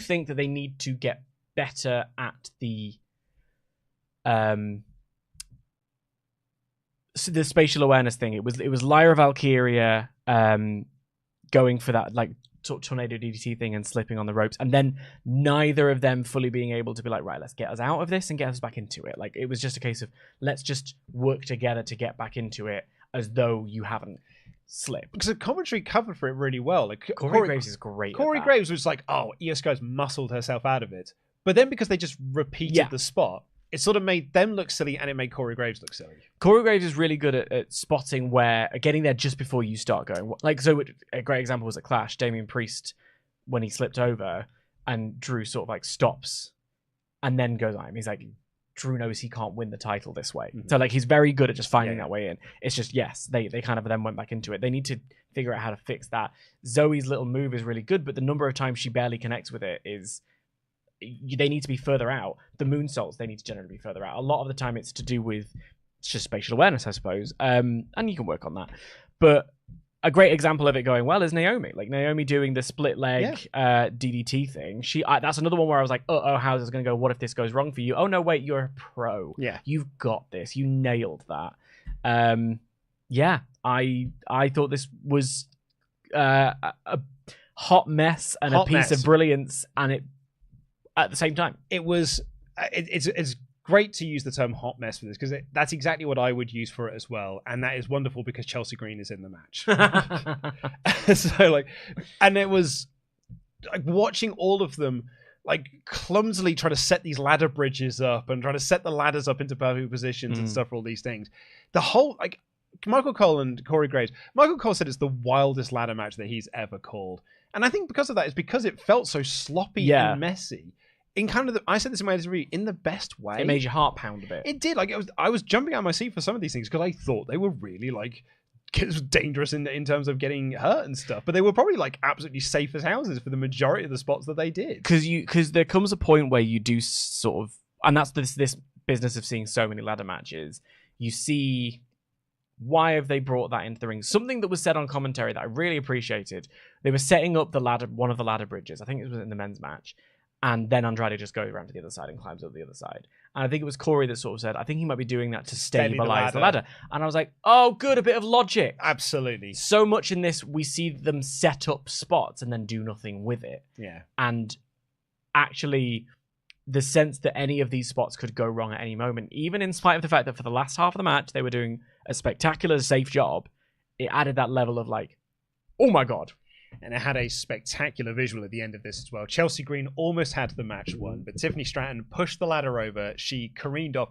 think that they need to get better at the the spatial awareness thing. It was Lyra Valkyria going for that like tornado DDT thing and slipping on the ropes, and then neither of them fully being able to be like, right, let's get us out of this and get us back into it. Like, it was just a case of let's just work together to get back into it, as though you haven't slipped. Because the commentary covered for it really well. Like, Corey Graves is great. Corey Graves was like, oh, Io Sky's muscled herself out of it, but then because they just repeated the spot, it sort of made them look silly, and it made Corey Graves look silly. Corey Graves is really good at spotting where, getting there just before you start going. Like, so a great example was at Clash, Damian Priest, when he slipped over, and Drew sort of like stops, and then goes on him. He's like, Drew knows he can't win the title this way. Mm-hmm. So like, he's very good at just finding that way in. It's just, yes, they kind of then went back into it. They need to figure out how to fix that. Zoe's little move is really good, but the number of times she barely connects with it is... They need to be further out. The moonsaults, they need to generally be further out. A lot of the time it's to do with just spatial awareness, I suppose. And you can work on that. But a great example of it going well is Naomi. Like, Naomi doing the split leg DDT thing. That's another one where I was like, how's this going to go? What if this goes wrong for you? Oh, no, wait, you're a pro. Yeah. You've got this. You nailed that. I thought this was a hot mess and a piece of brilliance, and it at the same time. It was... It's great to use the term hot mess for this, because that's exactly what I would use for it as well, and that is wonderful because Chelsea Green is in the match. So like, and it was like watching all of them like clumsily try to set these ladder bridges up and try to set the ladders up into perfect positions and stuff for all these things. The whole, like, Michael Cole and Corey Graves. Michael Cole said it's the wildest ladder match that he's ever called, and I think because of that, it's because it felt so sloppy and messy. In kind of I said this in my interview, in the best way. It made your heart pound a bit. It did. Like, I was jumping out of my seat for some of these things because I thought they were really like dangerous in terms of getting hurt and stuff. But they were probably like absolutely safe as houses for the majority of the spots that they did. Because there comes a point where you do sort of, and that's this business of seeing so many ladder matches. You see, why have they brought that into the ring? Something that was said on commentary that I really appreciated. They were setting up one of the ladder bridges. I think it was in the men's match. And then Andrade just goes around to the other side and climbs up the other side. And I think it was Corey that sort of said, I think he might be doing that to stabilize the ladder. And I was like, oh, good, a bit of logic. Absolutely. So much in this, we see them set up spots and then do nothing with it. Yeah. And actually, the sense that any of these spots could go wrong at any moment, even in spite of the fact that for the last half of the match, they were doing a spectacular, safe job, it added that level of like, oh my God. And it had a spectacular visual at the end of this as well. Chelsea Green almost had the match won, but Tiffany Stratton pushed the ladder over. She careened off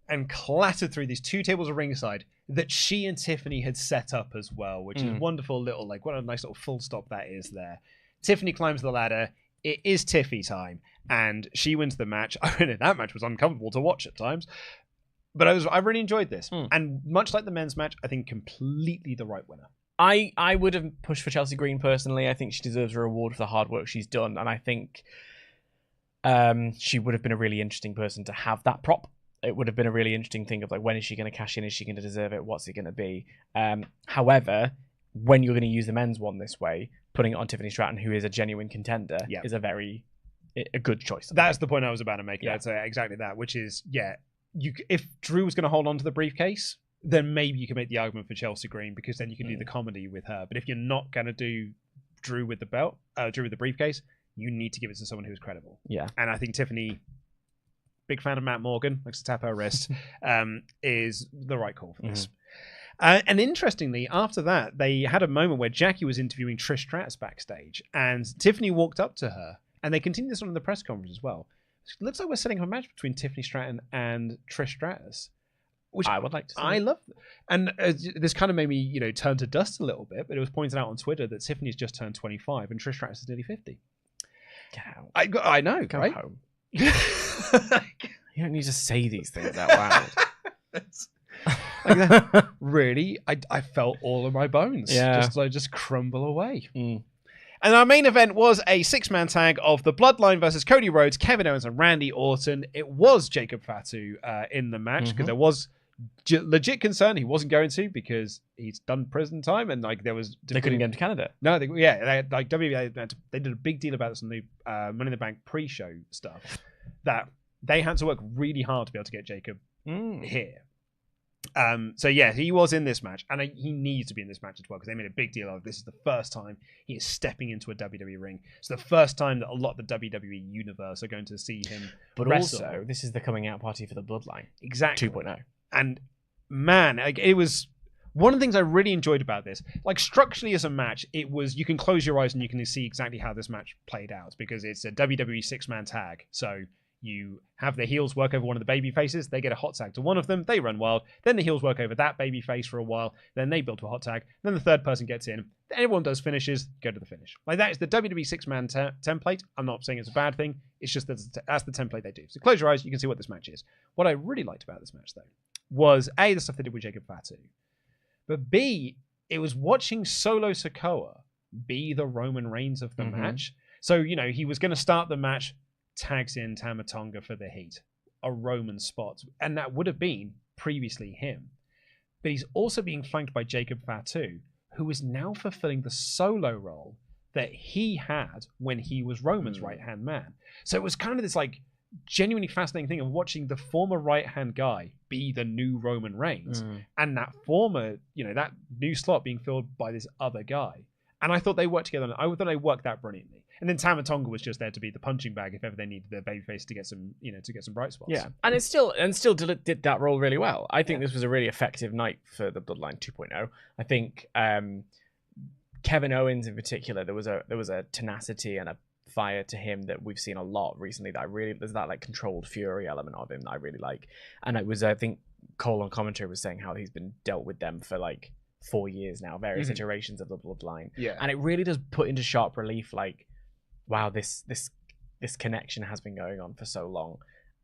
and clattered through these two tables of ringside that she and Tiffany had set up as well, which is wonderful little, like, what a nice little full stop that is there. Tiffany climbs the ladder. It is Tiffy time, and she wins the match. I mean, that match was uncomfortable to watch at times, but I really enjoyed this. And much like the men's match, I think completely the right winner. I would have pushed for Chelsea Green personally. I think she deserves a reward for the hard work she's done, and I think she would have been a really interesting person to have that prop. It would have been a really interesting thing of like, when is she going to cash in? Is she going to deserve it? What's it going to be? However, when you're going to use the men's one this way, putting it on Tiffany Stratton, who is a genuine contender, is a good choice. That's the point I was about to make. Yeah. I'd say exactly that, which is, if Drew was going to hold on to the briefcase, then maybe you can make the argument for Chelsea Green, because then you can do the comedy with her. But if you're not going to do Drew with the belt, Drew with the briefcase, you need to give it to someone who's credible. Yeah. And I think Tiffany, big fan of Matt Morgan, likes to tap her wrist, is the right call for this. And interestingly, after that, they had a moment where Jackie was interviewing Trish Stratus backstage, and Tiffany walked up to her, and they continued this on in the press conference as well. It looks like we're setting up a match between Tiffany Stratton and Trish Stratus. Which I would like to see. I love. And this kind of made me, turn to dust a little bit, but it was pointed out on Twitter that Tiffany's just turned 25 and Trish Stratus is nearly 50. Get out. I know, Go right? home. You don't need to say these things out loud. Really, I felt all of my bones just crumble away. And our main event was a 6-man tag of the Bloodline versus Cody Rhodes, Kevin Owens, and Randy Orton. It was Jacob Fatu in the match, because there was legit concern he wasn't going to, because he's done prison time, and like they couldn't get him to Canada. No, WWE they did a big deal about this on the Money in the Bank pre-show stuff, that they had to work really hard to be able to get Jacob here. So yeah, he was in this match, and he needs to be in this match as well because they made a big deal of this is the first time he is stepping into a WWE ring. It's the first time that a lot of the WWE universe are going to see him. But wrestle. also, this is the coming out party for the Bloodline. Exactly. 2.0. And man, it was one of the things I really enjoyed about this. Like structurally as a match, it was you can close your eyes and you can see exactly how this match played out because it's a WWE 6-man tag. So you have the heels work over one of the baby faces. They get a hot tag to one of them. They run wild. Then the heels work over that baby face for a while. Then they build to a hot tag. Then the third person gets in. Everyone does finishes. Go to the finish. Like that is the WWE 6-man template. I'm not saying it's a bad thing. It's just that that's the template they do. So close your eyes. You can see what this match is. What I really liked about this match, though, was A, the stuff they did with Jacob Fatu. But B, it was watching Solo Sikoa be the Roman Reigns of the match. So, he was going to start the match, tags in Tama Tonga for the heat, a Roman spot. And that would have been previously him. But he's also being flanked by Jacob Fatu, who is now fulfilling the solo role that he had when he was Roman's right-hand man. So it was kind of this genuinely fascinating thing of watching the former right-hand guy be the new Roman Reigns and that former, that new slot being filled by this other guy. And I thought they worked together. I thought they worked that brilliantly. And then Tama Tonga was just there to be the punching bag if ever they needed their babyface to get some, to get some bright spots. Yeah, and still did that role really well. I think this was a really effective night for the Bloodline 2.0. I think Kevin Owens in particular, there was a tenacity and a fire to him that we've seen a lot recently. There's that controlled fury element of him that I really like. And it was, I think Cole on commentary was saying how he's been dealt with them for 4 years now, various iterations of the Bloodline. Yeah, and it really does put into sharp relief wow, this connection has been going on for so long,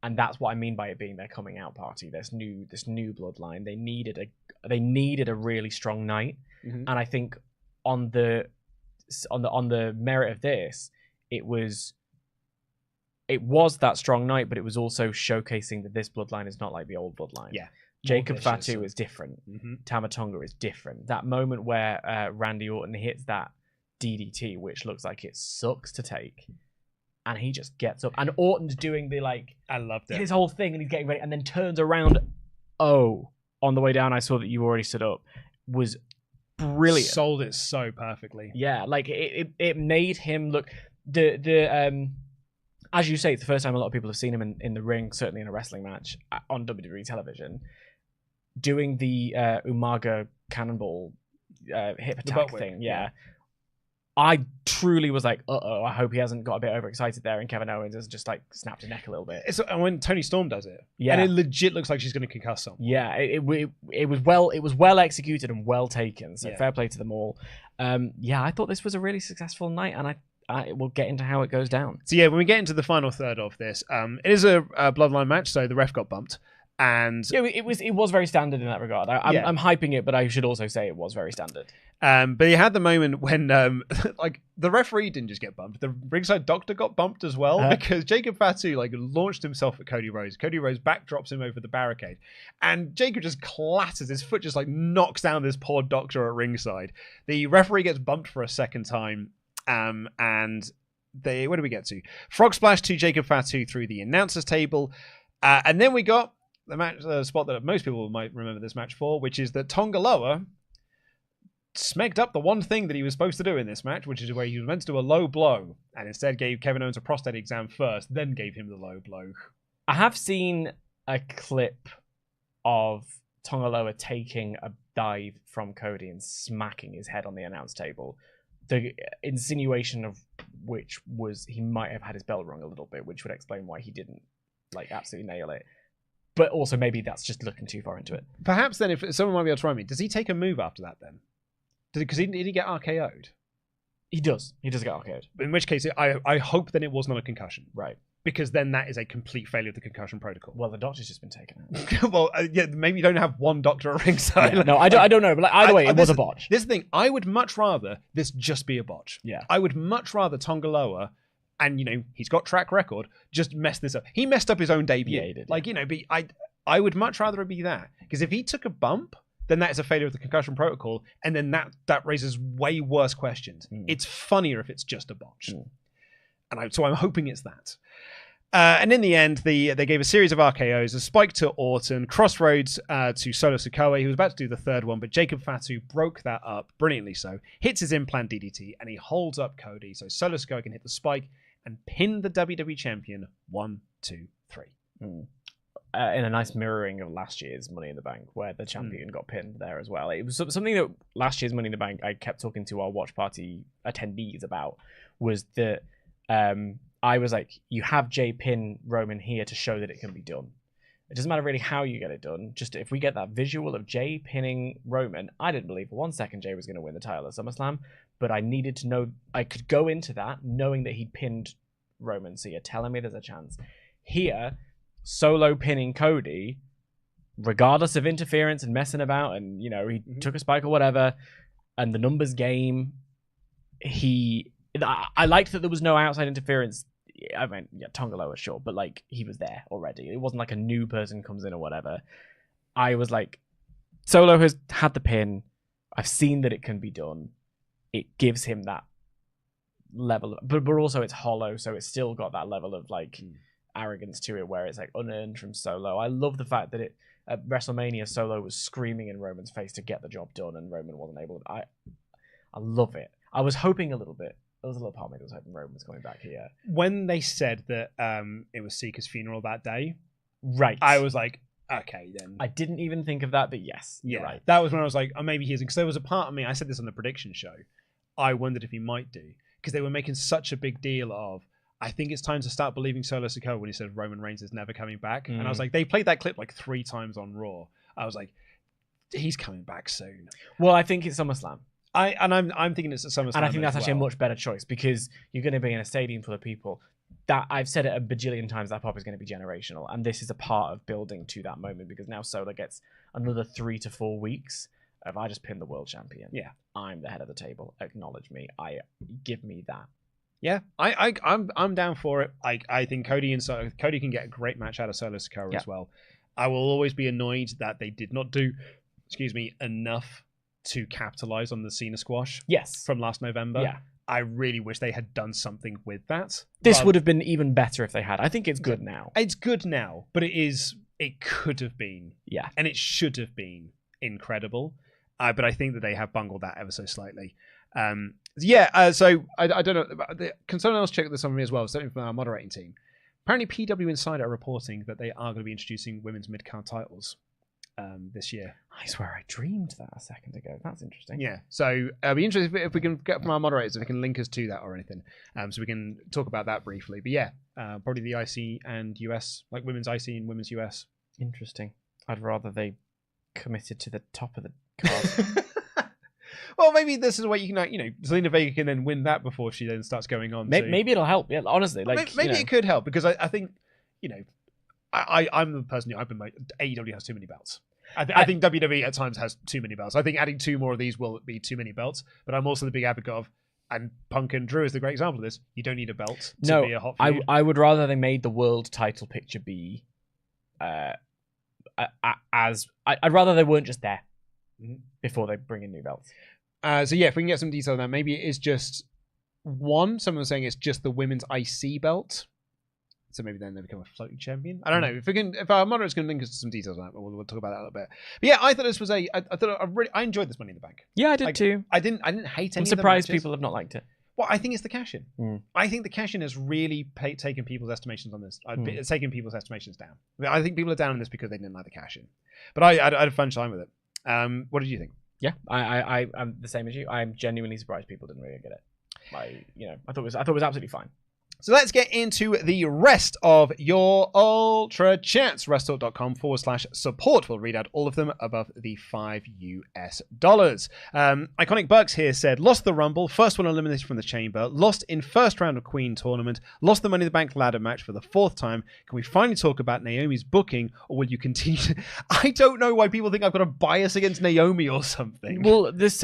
and that's what I mean by it being their coming out party. This new Bloodline, they needed a really strong night, and I think on the merit of this, it was that strong night, but it was also showcasing that this Bloodline is not like the old Bloodline. Yeah. Jacob Fatu is different. Tama Tonga is different. That moment where Randy Orton hits that DDT, which looks like it sucks to take, and he just gets up, and Orton's doing the I loved it, his whole thing, and he's getting ready, and then turns around. Oh, on the way down, I saw that you already stood up. Was brilliant. Sold it so perfectly. Yeah, it made him look the as you say, it's the first time a lot of people have seen him in the ring, certainly in a wrestling match on WWE television, doing the Umaga cannonball hip attack thing. Yeah. I truly was like, I hope he hasn't got a bit overexcited there, and Kevin Owens has just snapped his neck a little bit. And when Toni Storm does it, yeah, and it legit looks like she's going to concuss someone. Yeah, it was well executed and well taken. So fair play to them all. I thought this was a really successful night, and I will get into how it goes down. So yeah, when we get into the final third of this, it is a Bloodline match, so the ref got bumped. And it was very standard in that regard. I'm hyping it, but I should also say it was very standard. But you had the moment when the referee didn't just get bumped, the ringside doctor got bumped as well, because Jacob Fatu launched himself at Cody Rhodes. Cody Rhodes backdrops him over the barricade, and Jacob just clatters, his foot just knocks down this poor doctor at ringside. The referee gets bumped for a second time, and where do we get to? Frog splash to Jacob Fatu through the announcers table, and then we got the spot that most people might remember this match for, which is that Tonga Loa smegged up the one thing that he was supposed to do in this match, which is where he was meant to do a low blow, and instead gave Kevin Owens a prostate exam first, then gave him the low blow. I have seen a clip of Tonga Loa taking a dive from Cody and smacking his head on the announce table. The insinuation of which was he might have had his bell rung a little bit, which would explain why he didn't absolutely nail it. But also maybe that's just looking too far into it. Perhaps then, if someone might be able to remind me, does he take a move after that then? Because did he get RKO'd? He does. He does get RKO'd. In which case, I hope then it was not a concussion. Right. Because then that is a complete failure of the concussion protocol. Well, the doctor's just been taken out. Well, maybe you don't have one doctor at ringside. Yeah, no, I don't know. But either way, it was a botch. This is the thing. I would much rather this just be a botch. Yeah. I would much rather Tonga Loa, and he's got track record, just mess this up. He messed up his own debut. Yeah, he did. I would much rather it be that, because if he took a bump, then that is a failure of the concussion protocol, and then that raises way worse questions. It's funnier if it's just a botch, and so I'm hoping it's that. And in the end, they gave a series of RKOs, a spike to Orton, crossroads to Solo Sikoa. He was about to do the third one, but Jacob Fatu broke that up brilliantly so, hits his implant DDT, and he holds up Cody so Solo Sikoa can hit the spike and pin the WWE Champion 1, 2, 3. In a nice mirroring of last year's Money in the Bank, where the champion got pinned there as well. It was something that last year's Money in the Bank I kept talking to our watch party attendees about, was that I was like, you have Jay pin Roman here to show that it can be done. It doesn't matter really how you get it done. Just if we get that visual of Jay pinning Roman, I didn't believe for 1 second Jay was going to win the title at SummerSlam, but I needed to know, I could go into that knowing that he'd pinned Roman. So you're telling me there's a chance. Here, Solo pinning Cody, regardless of interference and messing about, and he took a spike or whatever, and the numbers game, I liked that there was no outside interference. I mean, yeah, Tonga Loa, sure, but like he was there already. It wasn't like a new person comes in or whatever. I was like, Solo has had the pin. I've seen that it can be done. It gives him that level, but also it's hollow, so it's still got that level of like arrogance to it, where it's like unearned from Solo. I love the fact that at WrestleMania, Solo was screaming in Roman's face to get the job done, and Roman wasn't able to. I love it. I was hoping a little bit. There was a little part of me that was hoping Roman was coming back here. When they said that it was Sika's funeral that day, right? I was like, okay, then. I didn't even think of that, but yes, you're right. That was when I was like, oh, maybe he isn't. Because there was a part of me, I said this on the prediction show, I wondered if he might do. Because they were making such a big deal of, I think it's time to start believing Solo Sikoa when he said Roman Reigns is never coming back. And I was like, they played that clip like 3 times on Raw. I was like, he's coming back soon. Well, I think it's SummerSlam. I'm thinking it's at SummerSlam. And I think that's actually a much better choice, because you're going to be in a stadium full of people. That I've said it a bajillion times, that pop is going to be generational, and this is a part of building to that moment, because now Solo gets another 3 to 4 weeks of, I just pinned the world champion. Yeah, I'm the head of the table. Acknowledge me. Give me that. Yeah, I'm down for it. I think Cody can get a great match out of Solo Sikoa as well. I will always be annoyed that they did not do, enough to capitalize on the Cena squash. Yes, from last November. Yeah, I really wish they had done something with that. This would have been even better if they had. I think it's good now. It's good now, but it could have been. Yeah, and it should have been incredible. But I think that they have bungled that ever so slightly. So I don't know. Can someone else check this on me as well? Certainly from our moderating team. Apparently, PW Insider are reporting that they are going to be introducing women's mid-card titles this year. I swear I dreamed that a second ago. That's interesting. Yeah. So it'll be interesting if we can get from our moderators, if they can link us to that or anything. So we can talk about that briefly. But yeah, probably the IC and US, like women's IC and women's US. Interesting. I'd rather they committed to the top of the card. Well, maybe this is where you can, Zelina Vega can then win that before she then starts going on. Maybe it'll help. Yeah, honestly, maybe it could help, because I think, I'm the person who I've been like, AEW has too many belts. I think WWE at times has too many belts. I think adding 2 more of these will be too many belts. But I'm also the big advocate of, and Punk and Drew is the great example of this, you don't need a belt to be a hot feud. I would rather they made the world title picture be I'd rather they weren't just there before they bring in new belts. So yeah, if we can get some detail on that, maybe it is just one. Someone was saying it's just the women's IC belt. So maybe then they become a floating champion. I don't know. If our moderators can link us to some details on that, we'll talk about that a little bit. But yeah, I thought this was I enjoyed this Money in the Bank. Yeah, I did too. I didn't hate any. I'm surprised people have not liked it. Well, I think it's the cash-in. I think the cash-in has really taken people's estimations on this. It's taken people's estimations down. I think people are down on this because they didn't like the cash-in. But I had a fun time with it. What did you think? Yeah, I'm the same as you. I'm genuinely surprised people didn't really get it. I thought it was absolutely fine. So let's get into the rest of your Ultra Chats. WrestleTalk.com/support. We'll read out all of them above the $5. Iconic Bucks here said, lost the Rumble, first one eliminated from the Chamber, lost in first round of Queen tournament, lost the Money in the Bank ladder match for the 4th time. Can we finally talk about Naomi's booking, or will you continue to... I don't know why people think I've got a bias against Naomi or something. Well, this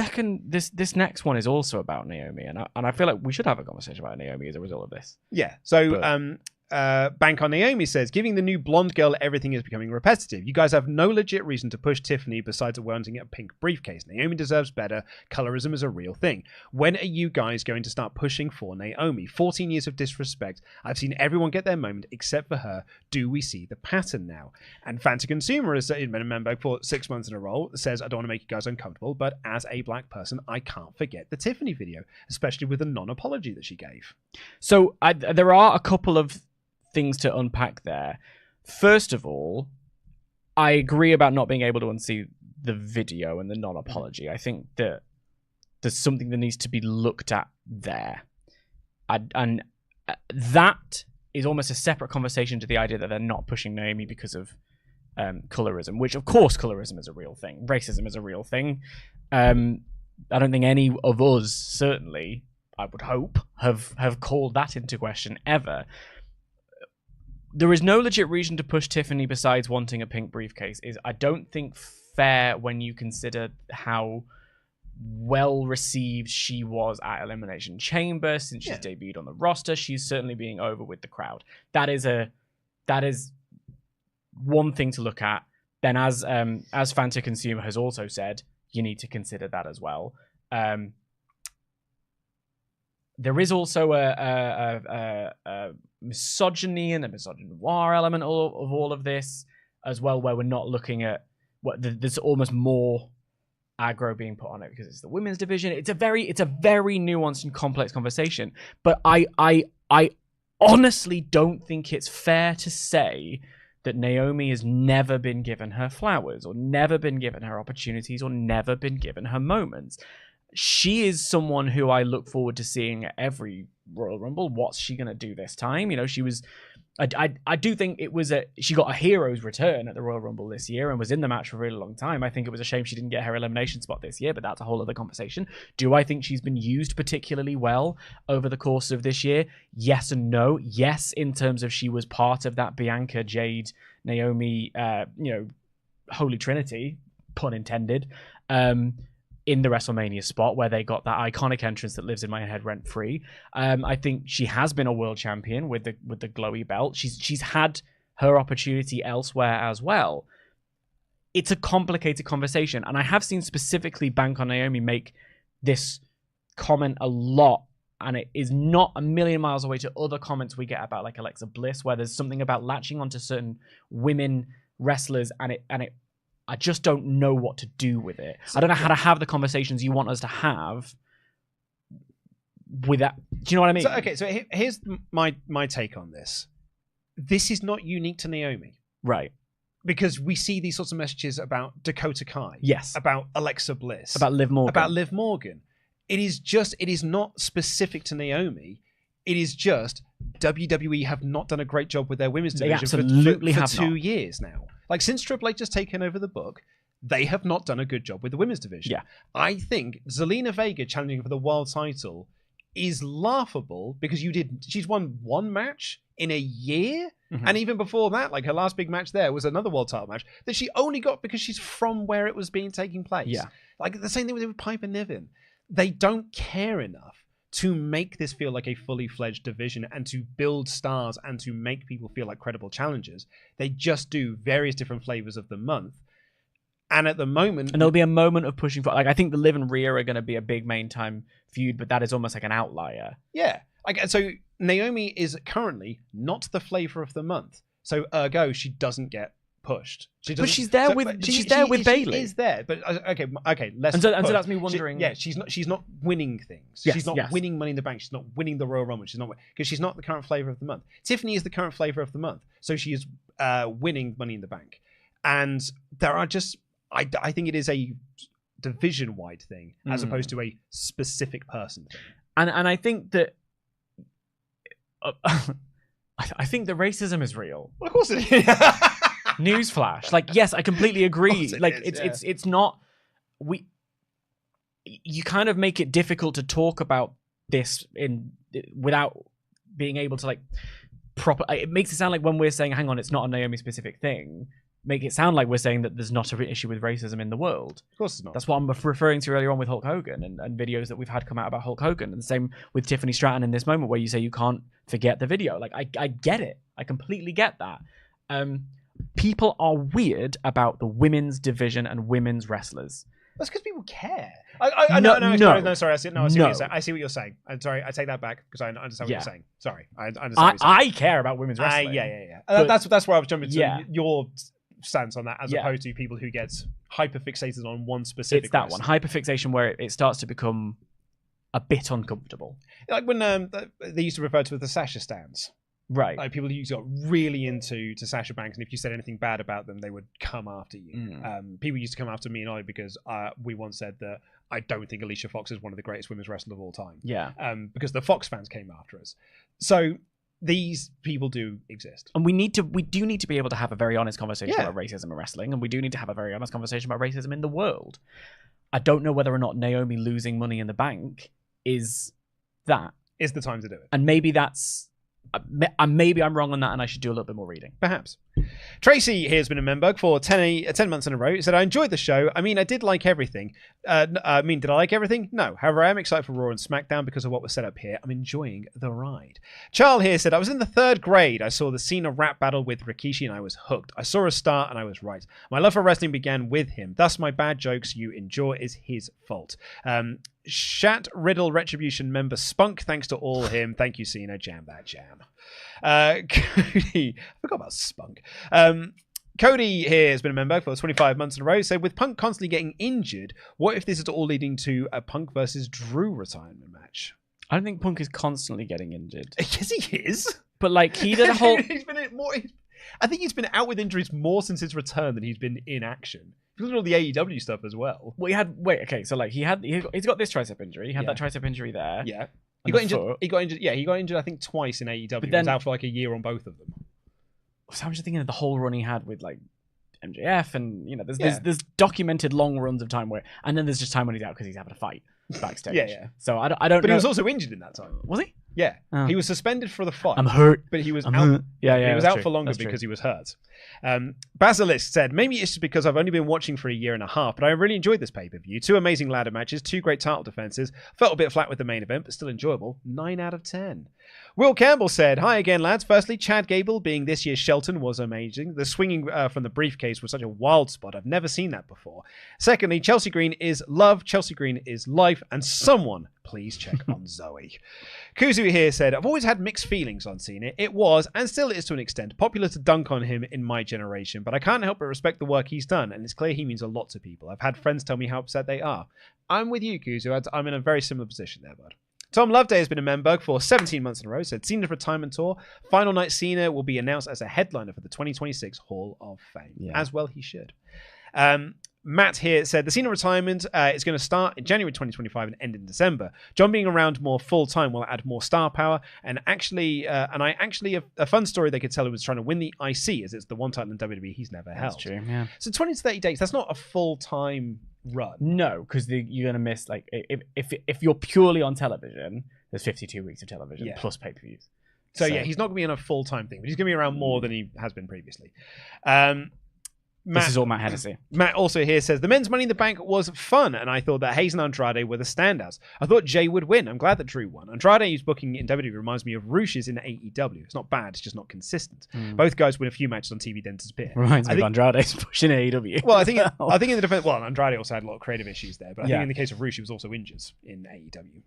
next one is also about Naomi, and I feel like we should have a conversation about Naomi as a result of this. Yeah, so Bank on Naomi says, giving the new blonde girl everything is becoming repetitive. You guys have no legit reason to push Tiffany besides wanting a pink briefcase. Naomi deserves better. Colorism is a real thing. When are you guys going to start pushing for Naomi? 14 years of disrespect. I've seen everyone get their moment except for her. Do we see the pattern now? And Fanta Consumer has been a member for 6 months in a row, says, I don't want to make you guys uncomfortable, but as a black person, I can't forget the Tiffany video, especially with the non-apology that she gave. So there are a couple of things to unpack there. First of all, I agree about not being able to unsee the video and the non-apology. I think that there's something that needs to be looked at there. And that is almost a separate conversation to the idea that they're not pushing Naomi because of colorism, which of course colorism is a real thing. Racism is a real thing. I don't think any of us, certainly, I would hope, have called that into question ever. There is no legit reason to push Tiffany besides wanting a pink briefcase. I don't think fair when you consider how well received she was at Elimination Chamber since she's debuted on the roster. She's certainly being over with the crowd. That is one thing to look at. Then as Fanta Consumer has also said, you need to consider that as well. There is also a misogyny and a misogynoir element of all of this as well, where we're not looking at what there's almost more aggro being put on it because it's the women's division. It's a very nuanced and complex conversation. But I honestly don't think it's fair to say that Naomi has never been given her flowers or never been given her opportunities or never been given her moments. She is someone who I look forward to seeing at every Royal Rumble. What's she going to do this time? You know, she was... I do think it was she got a hero's return at the Royal Rumble this year and was in the match for a really long time. I think it was a shame she didn't get her elimination spot this year, but that's a whole other conversation. Do I think she's been used particularly well over the course of this year? Yes and no. Yes, in terms of she was part of that Bianca, Jade, Naomi, Holy Trinity, pun intended, in the WrestleMania spot where they got that iconic entrance that lives in my head rent free. I think she has been a world champion with the glowy belt. She's had her opportunity elsewhere as well. It's a complicated conversation, and I have seen specifically Bank on Naomi make this comment a lot, and it is not a million miles away to other comments we get about like Alexa Bliss, where there's something about latching onto certain women wrestlers, and it I just don't know what to do with it. I don't know how to have the conversations you want us to have with that. Do you know what I mean? So here's my take on this. This is not unique to Naomi. Right. Because we see these sorts of messages about Dakota Kai. Yes. About Alexa Bliss. About Liv Morgan. It is not specific to Naomi. It is just WWE have not done a great job with their women's division for 2 years now. Like, since Triple H has taken over the book, they have not done a good job with the women's division. Yeah. I think Zelina Vega challenging for the world title is laughable because she's won one match in a year. Mm-hmm. And even before that, like her last big match there was another world title match that she only got because she's from where it was taking place. Yeah. Like the same thing with Piper Niven. They don't care enough to make this feel like a fully fledged division and to build stars and to make people feel like credible challengers. They just do various different flavors of the month. And at the moment... And there'll be a moment of pushing for... Like, I think the Liv and Rhea are going to be a big main time feud, but that is almost like an outlier. Yeah. So Naomi is currently not the flavor of the month. So ergo, she doesn't get pushed. But she's there with Bayley. She is there, but okay. And so that's me wondering. She's not winning things. Yes, she's not winning Money in the Bank. She's not winning the Royal Rumble. Because she's not the current flavor of the month. Tiffany is the current flavor of the month, so she is winning Money in the Bank. And there are just, I think it is a division-wide thing as opposed to a specific person thing. And I think that. I think the racism is real. Well, of course it is. Newsflash. Like, yes, I completely agree. Like, it's not... You kind of make it difficult to talk about this without being able to, like, proper... It makes it sound like when we're saying, hang on, it's not a Naomi-specific thing, make it sound like we're saying that there's not an issue with racism in the world. Of course it's not. That's what I'm referring to earlier on with Hulk Hogan and videos that we've had come out about Hulk Hogan. And the same with Tiffany Stratton in this moment where you say you can't forget the video. Like, I get it. I completely get that. People are weird about the women's division and women's wrestlers. That's because people care. Sorry. I see what you're saying. I see what you're saying. I'm sorry. I take that back because I understand what you're saying. Sorry, I understand. What you're saying. I care about women's wrestling. Yeah. That's where I was jumping to your stance on that, as opposed to people who get hyper fixated on one specific. It's that one hyper fixation where it starts to become a bit uncomfortable. Like when they used to refer to it as the Sasha stands. Right. Like people who got really into Sasha Banks, and if you said anything bad about them, they would come after you. People used to come after me and I because we once said that I don't think Alicia Fox is one of the greatest women's wrestlers of all time. Yeah. Because the Fox fans came after us. So these people do exist. And we do need to be able to have a very honest conversation about racism in wrestling, and we do need to have a very honest conversation about racism in the world. I don't know whether or not Naomi losing Money in the Bank is that. Is the time to do it. And maybe that's... maybe I'm wrong on that and I should do a little bit more reading. Perhaps. Tracy here has been a member for 10 months in a row. He said, I enjoyed the show. I mean, I did like everything. Did I like everything? No. However, I am excited for Raw and SmackDown because of what was set up here. I'm enjoying the ride. Charles here said, I was in the 3rd grade. I saw the Cena rap battle with Rikishi and I was hooked. I saw a start and I was right. My love for wrestling began with him. Thus, my bad jokes you enjoy is his fault. Shat Riddle Retribution member Spunk, thanks to all him. Thank you, Cena. Jam that jam. Cody, I forgot about Spunk. Cody here has been a member for 25 months in a row. So with Punk constantly getting injured, what if this is all leading to a Punk versus Drew retirement match? I don't think Punk is constantly getting injured. Yes, he is. But like he did a whole. I think he's been out with injuries more since his return than he's been in action. Look at all the AEW stuff as well. Well, so like he's got this tricep injury. He had that tricep injury there. Yeah. He got injured. Yeah, he got injured. I think twice in AEW. But then, he was out for like a year on both of them. So I'm just thinking of the whole run he had with like MJF, and there's documented long runs of time where, and then there's just time when he's out because he's having a fight backstage. Yeah. So I don't know. But he was also injured in that time. Was he? Yeah. Oh. He was suspended for the fight. I'm hurt. But he was out. Yeah. He was out for longer because he was hurt. Basilisk said, maybe it's just because I've only been watching for a year and a half, but I really enjoyed this pay-per-view. 2 amazing ladder matches, 2 great title defenses. Felt a bit flat with the main event, but still enjoyable. 9 out of 10. Will Campbell said, hi again, lads. Firstly, Chad Gable being this year's Shelton was amazing. The swinging from the briefcase was such a wild spot. I've never seen that before. Secondly, Chelsea Green is love. Chelsea Green is life. And someone, please check on Zoe. Kuzu here said, I've always had mixed feelings on Cena. It was, and still is to an extent, popular to dunk on him in my generation, but I can't help but respect the work he's done, and it's clear he means a lot to people. I've had friends tell me how upset they are. I'm with you, Kuzu. I'm in a very similar position there, bud. Tom Loveday has been a member for 17 months in a row, said Cena's retirement tour. Final night Cena will be announced as a headliner for the 2026 Hall of Fame. Yeah. As well he should. Matt here said the Cena retirement is going to start in January 2025 and end in December. John being around more full-time will add more star power, and a fun story they could tell was trying to win the IC, as it's the one title in WWE he's never held. That's true, yeah. So 20 to 30 days, that's not a full-time run. No, because you're going to miss, like, if you're purely on television, there's 52 weeks of television plus pay-per-views. So yeah, he's not going to be on a full-time thing, but he's going to be around more than he has been previously. This is all Matt Hennessy. Matt also here says, the men's Money in the Bank was fun, and I thought that Hayes and Andrade were the standouts. I thought Jay would win. I'm glad that Drew won. Andrade's booking in WWE reminds me of Rush's in AEW. It's not bad, it's just not consistent. Both guys win a few matches on TV, then disappear. Reminds me of Andrade's pushing AEW. Well, I think in the defense, Andrade also had a lot of creative issues there, but I think in the case of Rush, he was also injured in AEW.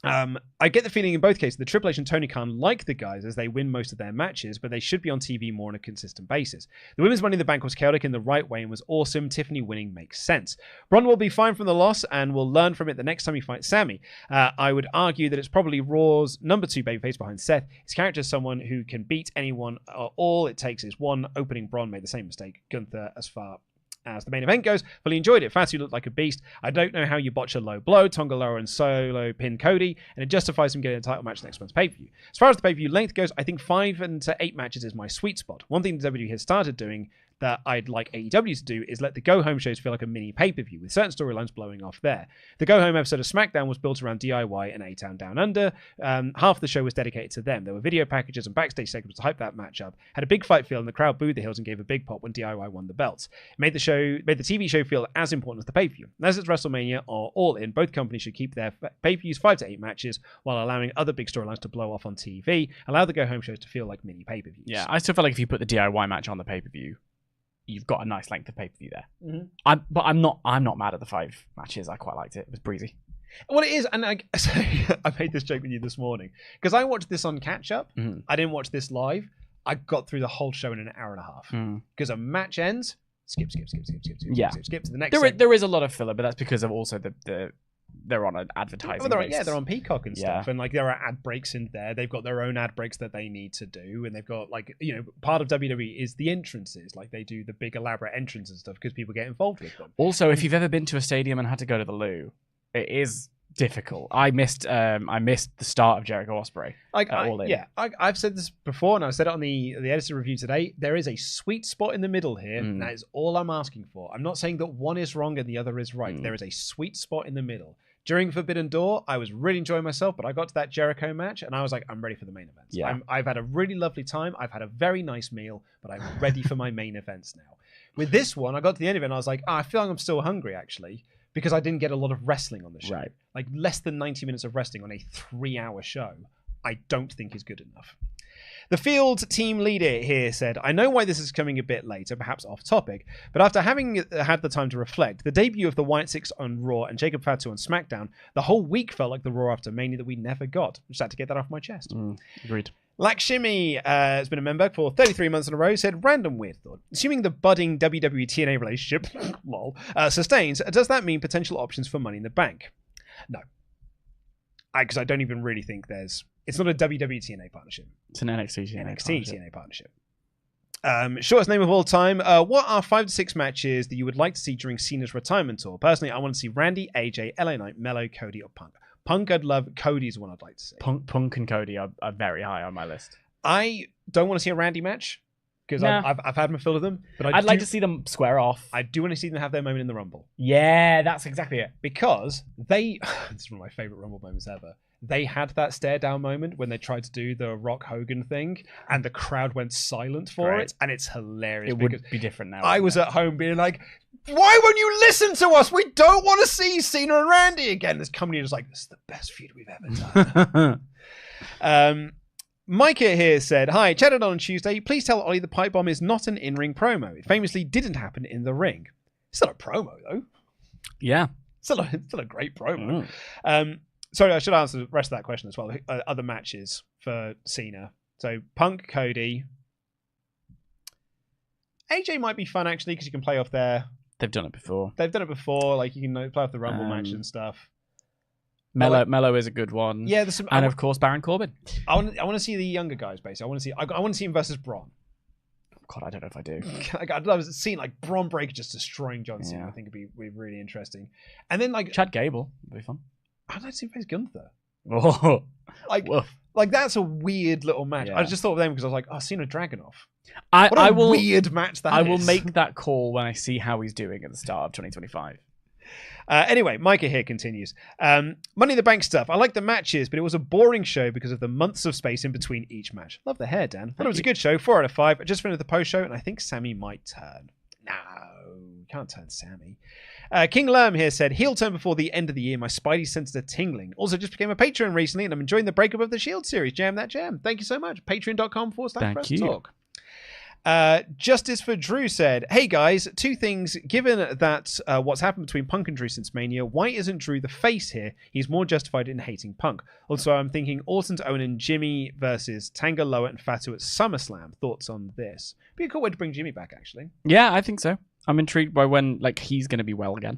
I get the feeling in both cases that Triple H and Tony Khan like the guys as they win most of their matches, but they should be on TV more on a consistent basis. The women's Money in the Bank was chaotic in the right way and was awesome. Tiffany winning makes sense. Braun will be fine from the loss and will learn from it the next time he fights Sami. I would argue that it's probably Raw's number 2 babyface behind Seth. His character is someone who can beat anyone. All it takes is one opening. Braun made the same mistake. Gunther, as far as the main event goes, fully enjoyed it. Fatu looked like a beast. I don't know how you botch a low blow. Tonga Loa and Solo pin Cody, and it justifies him getting a title match next month's pay-per-view. As far as the pay-per-view length goes, I think 5 to 8 matches is my sweet spot. One thing the WWE has started doing that I'd like AEW to do is let the go home shows feel like a mini pay-per-view with certain storylines blowing off there. The go home episode of SmackDown was built around DIY and A-Town Down Under. Half the show was dedicated to them. There were video packages and backstage segments to hype that matchup. Had a big fight feel and the crowd booed the Hills and gave a big pop when DIY won the belts. It made the TV show feel as important as the pay-per-view. And as it's WrestleMania or All In, both companies should keep their pay-per-views 5 to 8 matches while allowing other big storylines to blow off on TV. Allow the go home shows to feel like mini pay-per-views. Yeah, I still feel like if you put the DIY match on the pay-per-view, you've got a nice length of pay-per-view there. Mm-hmm. I'm not mad at the 5 matches. I quite liked it. It was breezy. Well, it is, and I made this joke with you this morning because I watched this on catch up. Mm. I didn't watch this live. I got through the whole show in an hour and a half because a match ends. Skip to the next. There is a lot of filler, but that's because of also they're on an advertising. They're on Peacock and stuff, and like there are ad breaks in there. They've got their own ad breaks that they need to do, and they've got part of WWE is the entrances. Like they do the big elaborate entrances and stuff because people get involved with them. Also, if you've ever been to a stadium and had to go to the loo, it is difficult. I missed the start of Jericho Ospreay. I've said this before, and I've said it on the edited review today. There is a sweet spot in the middle here. And that is all I'm asking for. I'm not saying that one is wrong and the other is right. There is a sweet spot in the middle. During Forbidden Door, I was really enjoying myself, but I got to that Jericho match, and I was like, I'm ready for the main events. Yeah. I've had a really lovely time. I've had a very nice meal, but I'm ready for my main events now. With this one, I got to the end of it, and I was like, I feel like I'm still hungry, actually, because I didn't get a lot of wrestling on the show. Right. Like, less than 90 minutes of wrestling on a 3-hour show, I don't think is good enough. The field team leader here said, I know why this is coming a bit later, perhaps off topic, but after having had the time to reflect, the debut of the White Six on Raw and Jacob Fatu on SmackDown, the whole week felt like the Raw after Mania that we never got. Just had to get that off my chest. Agreed. Lakshmi has been a member for 33 months in a row, said, random weird thought. Assuming the budding WWE TNA relationship sustains, does that mean potential options for Money in the Bank? No. Because I don't even really think it's not a WWE TNA partnership. It's an NXT TNA partnership. Shortest name of all time. What are 5 to 6 matches that you would like to see during Cena's retirement tour? Personally, I want to see Randy, AJ, LA Knight, Mello, Cody, or Punk. Punk, I'd love. Cody's one I'd like to see. Punk and Cody are very high on my list. I don't want to see a Randy match because I've had my fill of them. But I'd like to see them square off. I do want to see them have their moment in the Rumble. Yeah, that's exactly it. Because this is one of my favorite Rumble moments ever. They had that stare down moment when they tried to do the Rock Hogan thing, and the crowd went silent for it, and it's hilarious. It would be different now. I was at home being like, "Why won't you listen to us? We don't want to see Cena and Randy again." This company is like, "This is the best feud we've ever done." Micah here said, "Hi, chatted on Tuesday. Please tell Ollie the pipe bomb is not an in-ring promo. It famously didn't happen in the ring. It's still a promo though. Yeah, still a great promo." Sorry, I should answer the rest of that question as well. Other matches for Cena. So Punk, Cody. AJ might be fun actually because you can play off there. They've done it before. Like you can play off the Rumble match and stuff. Mello is a good one. Yeah, and of course Baron Corbin. I want to see the younger guys basically. I want to see him versus Braun. God, I don't know if I do. I'd love to see like Braun Breaker just destroying John Cena. I think it'd be really interesting. And then like Chad Gable would be fun. I'd like to see him face Gunther. Oh, like that's a weird little match. Yeah. I just thought of them because I was like, oh, Cena Dragunov. I will weird match that I will make that call when I see how he's doing at the start of 2025. Anyway, Micah here continues. Money in the Bank stuff. I like the matches, but it was a boring show because of the months of space in between each match. Love the hair, Dan. Thought it was a good show. 4 out of 5. I just finished the post show, and I think Sammy might turn. No, can't turn Sammy. King Lerm here said, heel turn before the end of the year. My spidey senses are tingling. Also just became a patron recently, and I'm enjoying the breakup of the Shield series. Jam that jam. Thank you so much. Patreon.com/WrestleTalk. Justice for Drew said, hey guys, 2 things. Given that what's happened between Punk and Drew since Mania, why isn't Drew the face here? He's more justified in hating Punk. Also, I'm thinking Orton, Owen, and Jimmy versus Tanga, Loa, and Fatu at SummerSlam. Thoughts on this? Be a cool way to bring Jimmy back, actually. Yeah, I think so. I'm intrigued by when he's going to be well again.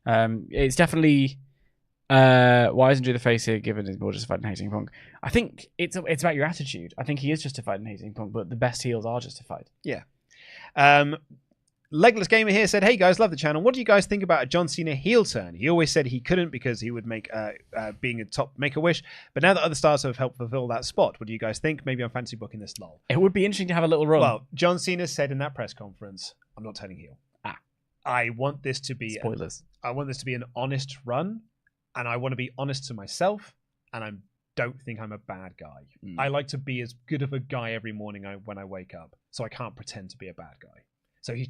Mm-hmm. It's definitely why isn't Drew the face here given he's more justified in hating Punk? I think it's about your attitude. I think he is justified in hating Punk, but the best heels are justified. Yeah. Legless Gamer here said, "Hey guys, love the channel. What do you guys think about a John Cena heel turn? He always said he couldn't because he would make being a top Make-A-Wish. But now that other stars have helped fulfill that spot, what do you guys think? Maybe I'm fancy booking this lol." It would be interesting to have a little run. Well, John Cena said in that press conference, "I'm not turning heel. I want this to be Spoilers. I want this to be an honest run, and I want to be honest to myself, and I don't think I'm a bad guy. I like to be as good of a guy every morning when I wake up, so I can't pretend to be a bad guy." So he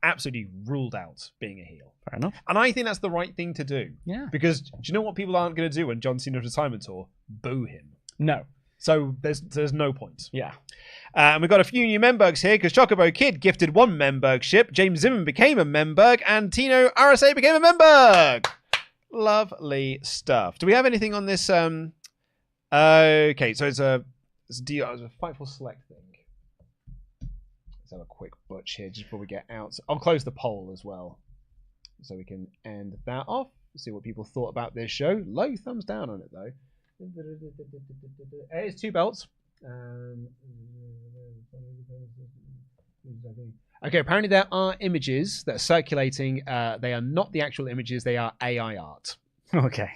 absolutely ruled out being a heel. Fair enough. And I think that's the right thing to do. Yeah. Because do you know what people aren't going to do when John Cena's retirement tour? Boo him. No. So there's no point. Yeah. And we've got a few new Membergs here because Chocobo Kid gifted 1 Memberg ship, James Zimmerman became a Memberg, and Tino RSA became a Memberg. Lovely stuff. Do we have anything on this? Okay, so it's a Fightful Select thing. Let's have a quick butch here just before we get out. I'll close the poll as well, so we can end that off. See what people thought about this show. Low thumbs down on it though. It's 2 belts. Okay, apparently there are images that are circulating. They are not the actual images. They are AI art. Okay.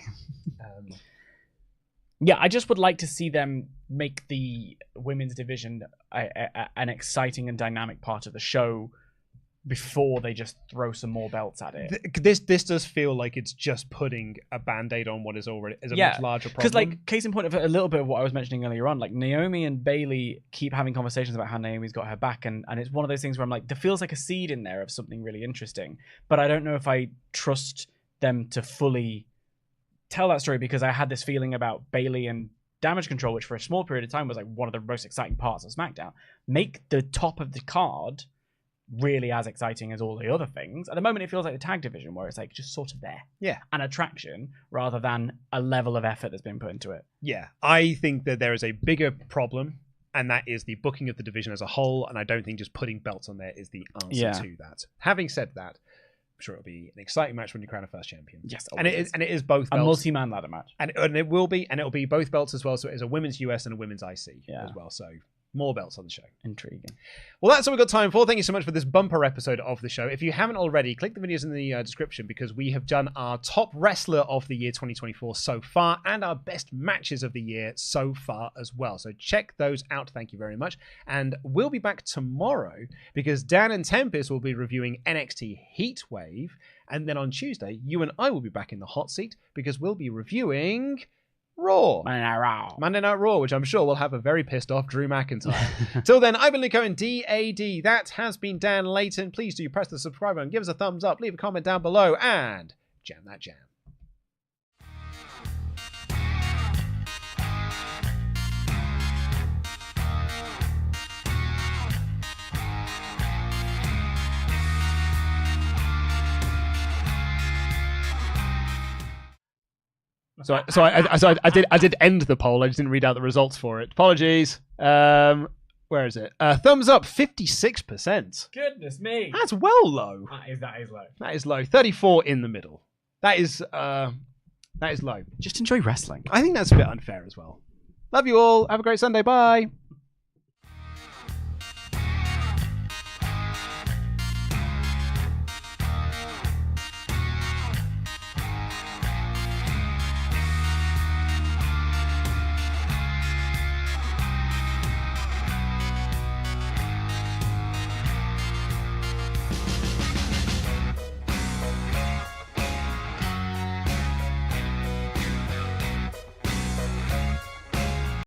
Yeah, I just would like to see them make the women's division an exciting and dynamic part of the show before they just throw some more belts at it. This does feel like it's just putting a band-aid on what is already a much larger problem. Because, like, case in point of a little bit of what I was mentioning earlier on, like Naomi and Bailey keep having conversations about how Naomi's got her back, and it's one of those things where I'm like, there feels like a seed in there of something really interesting, but I don't know if I trust them to fully tell that story, because I had this feeling about Bailey and Damage Control, which for a small period of time was like one of the most exciting parts of SmackDown. Make the top of the card really as exciting as all the other things. At the moment, it feels like the tag division, where it's like just sort of there. Yeah. An attraction rather than a level of effort that's been put into it. Yeah. I think that there is a bigger problem, and that is the booking of the division as a whole, and I don't think just putting belts on there is the answer to that. Having said that, I'm sure it'll be an exciting match when you crown a first champion. Yes, and it is both belts. A multi-man ladder match. And it will be, and it'll be both belts as well, so it is a women's US and a women's IC as well, so more belts on the show. Intriguing. Well, that's all we've got time for. Thank you so much for this bumper episode of the show. If you haven't already, click the videos in the description, because we have done our top wrestler of the year 2024 so far and our best matches of the year so far as well. So check those out. Thank you very much. And we'll be back tomorrow because Dan and Tempest will be reviewing NXT Heatwave. And then on Tuesday, you and I will be back in the hot seat because we'll be reviewing Raw. Monday Night Raw, which I'm sure will have a very pissed off Drew McIntyre. Till then, I've been Luke Owen, DAD. That has been Dan Layton. Please do press the subscribe button, give us a thumbs up, leave a comment down below, and jam that jam. So I did end the poll. I just didn't read out the results for it. Apologies. Where is it? Thumbs up, 56%. Goodness me. That's well low. That is low. That is low. 34 in the middle. That is low. Just enjoy wrestling. I think that's a bit unfair as well. Love you all. Have a great Sunday. Bye.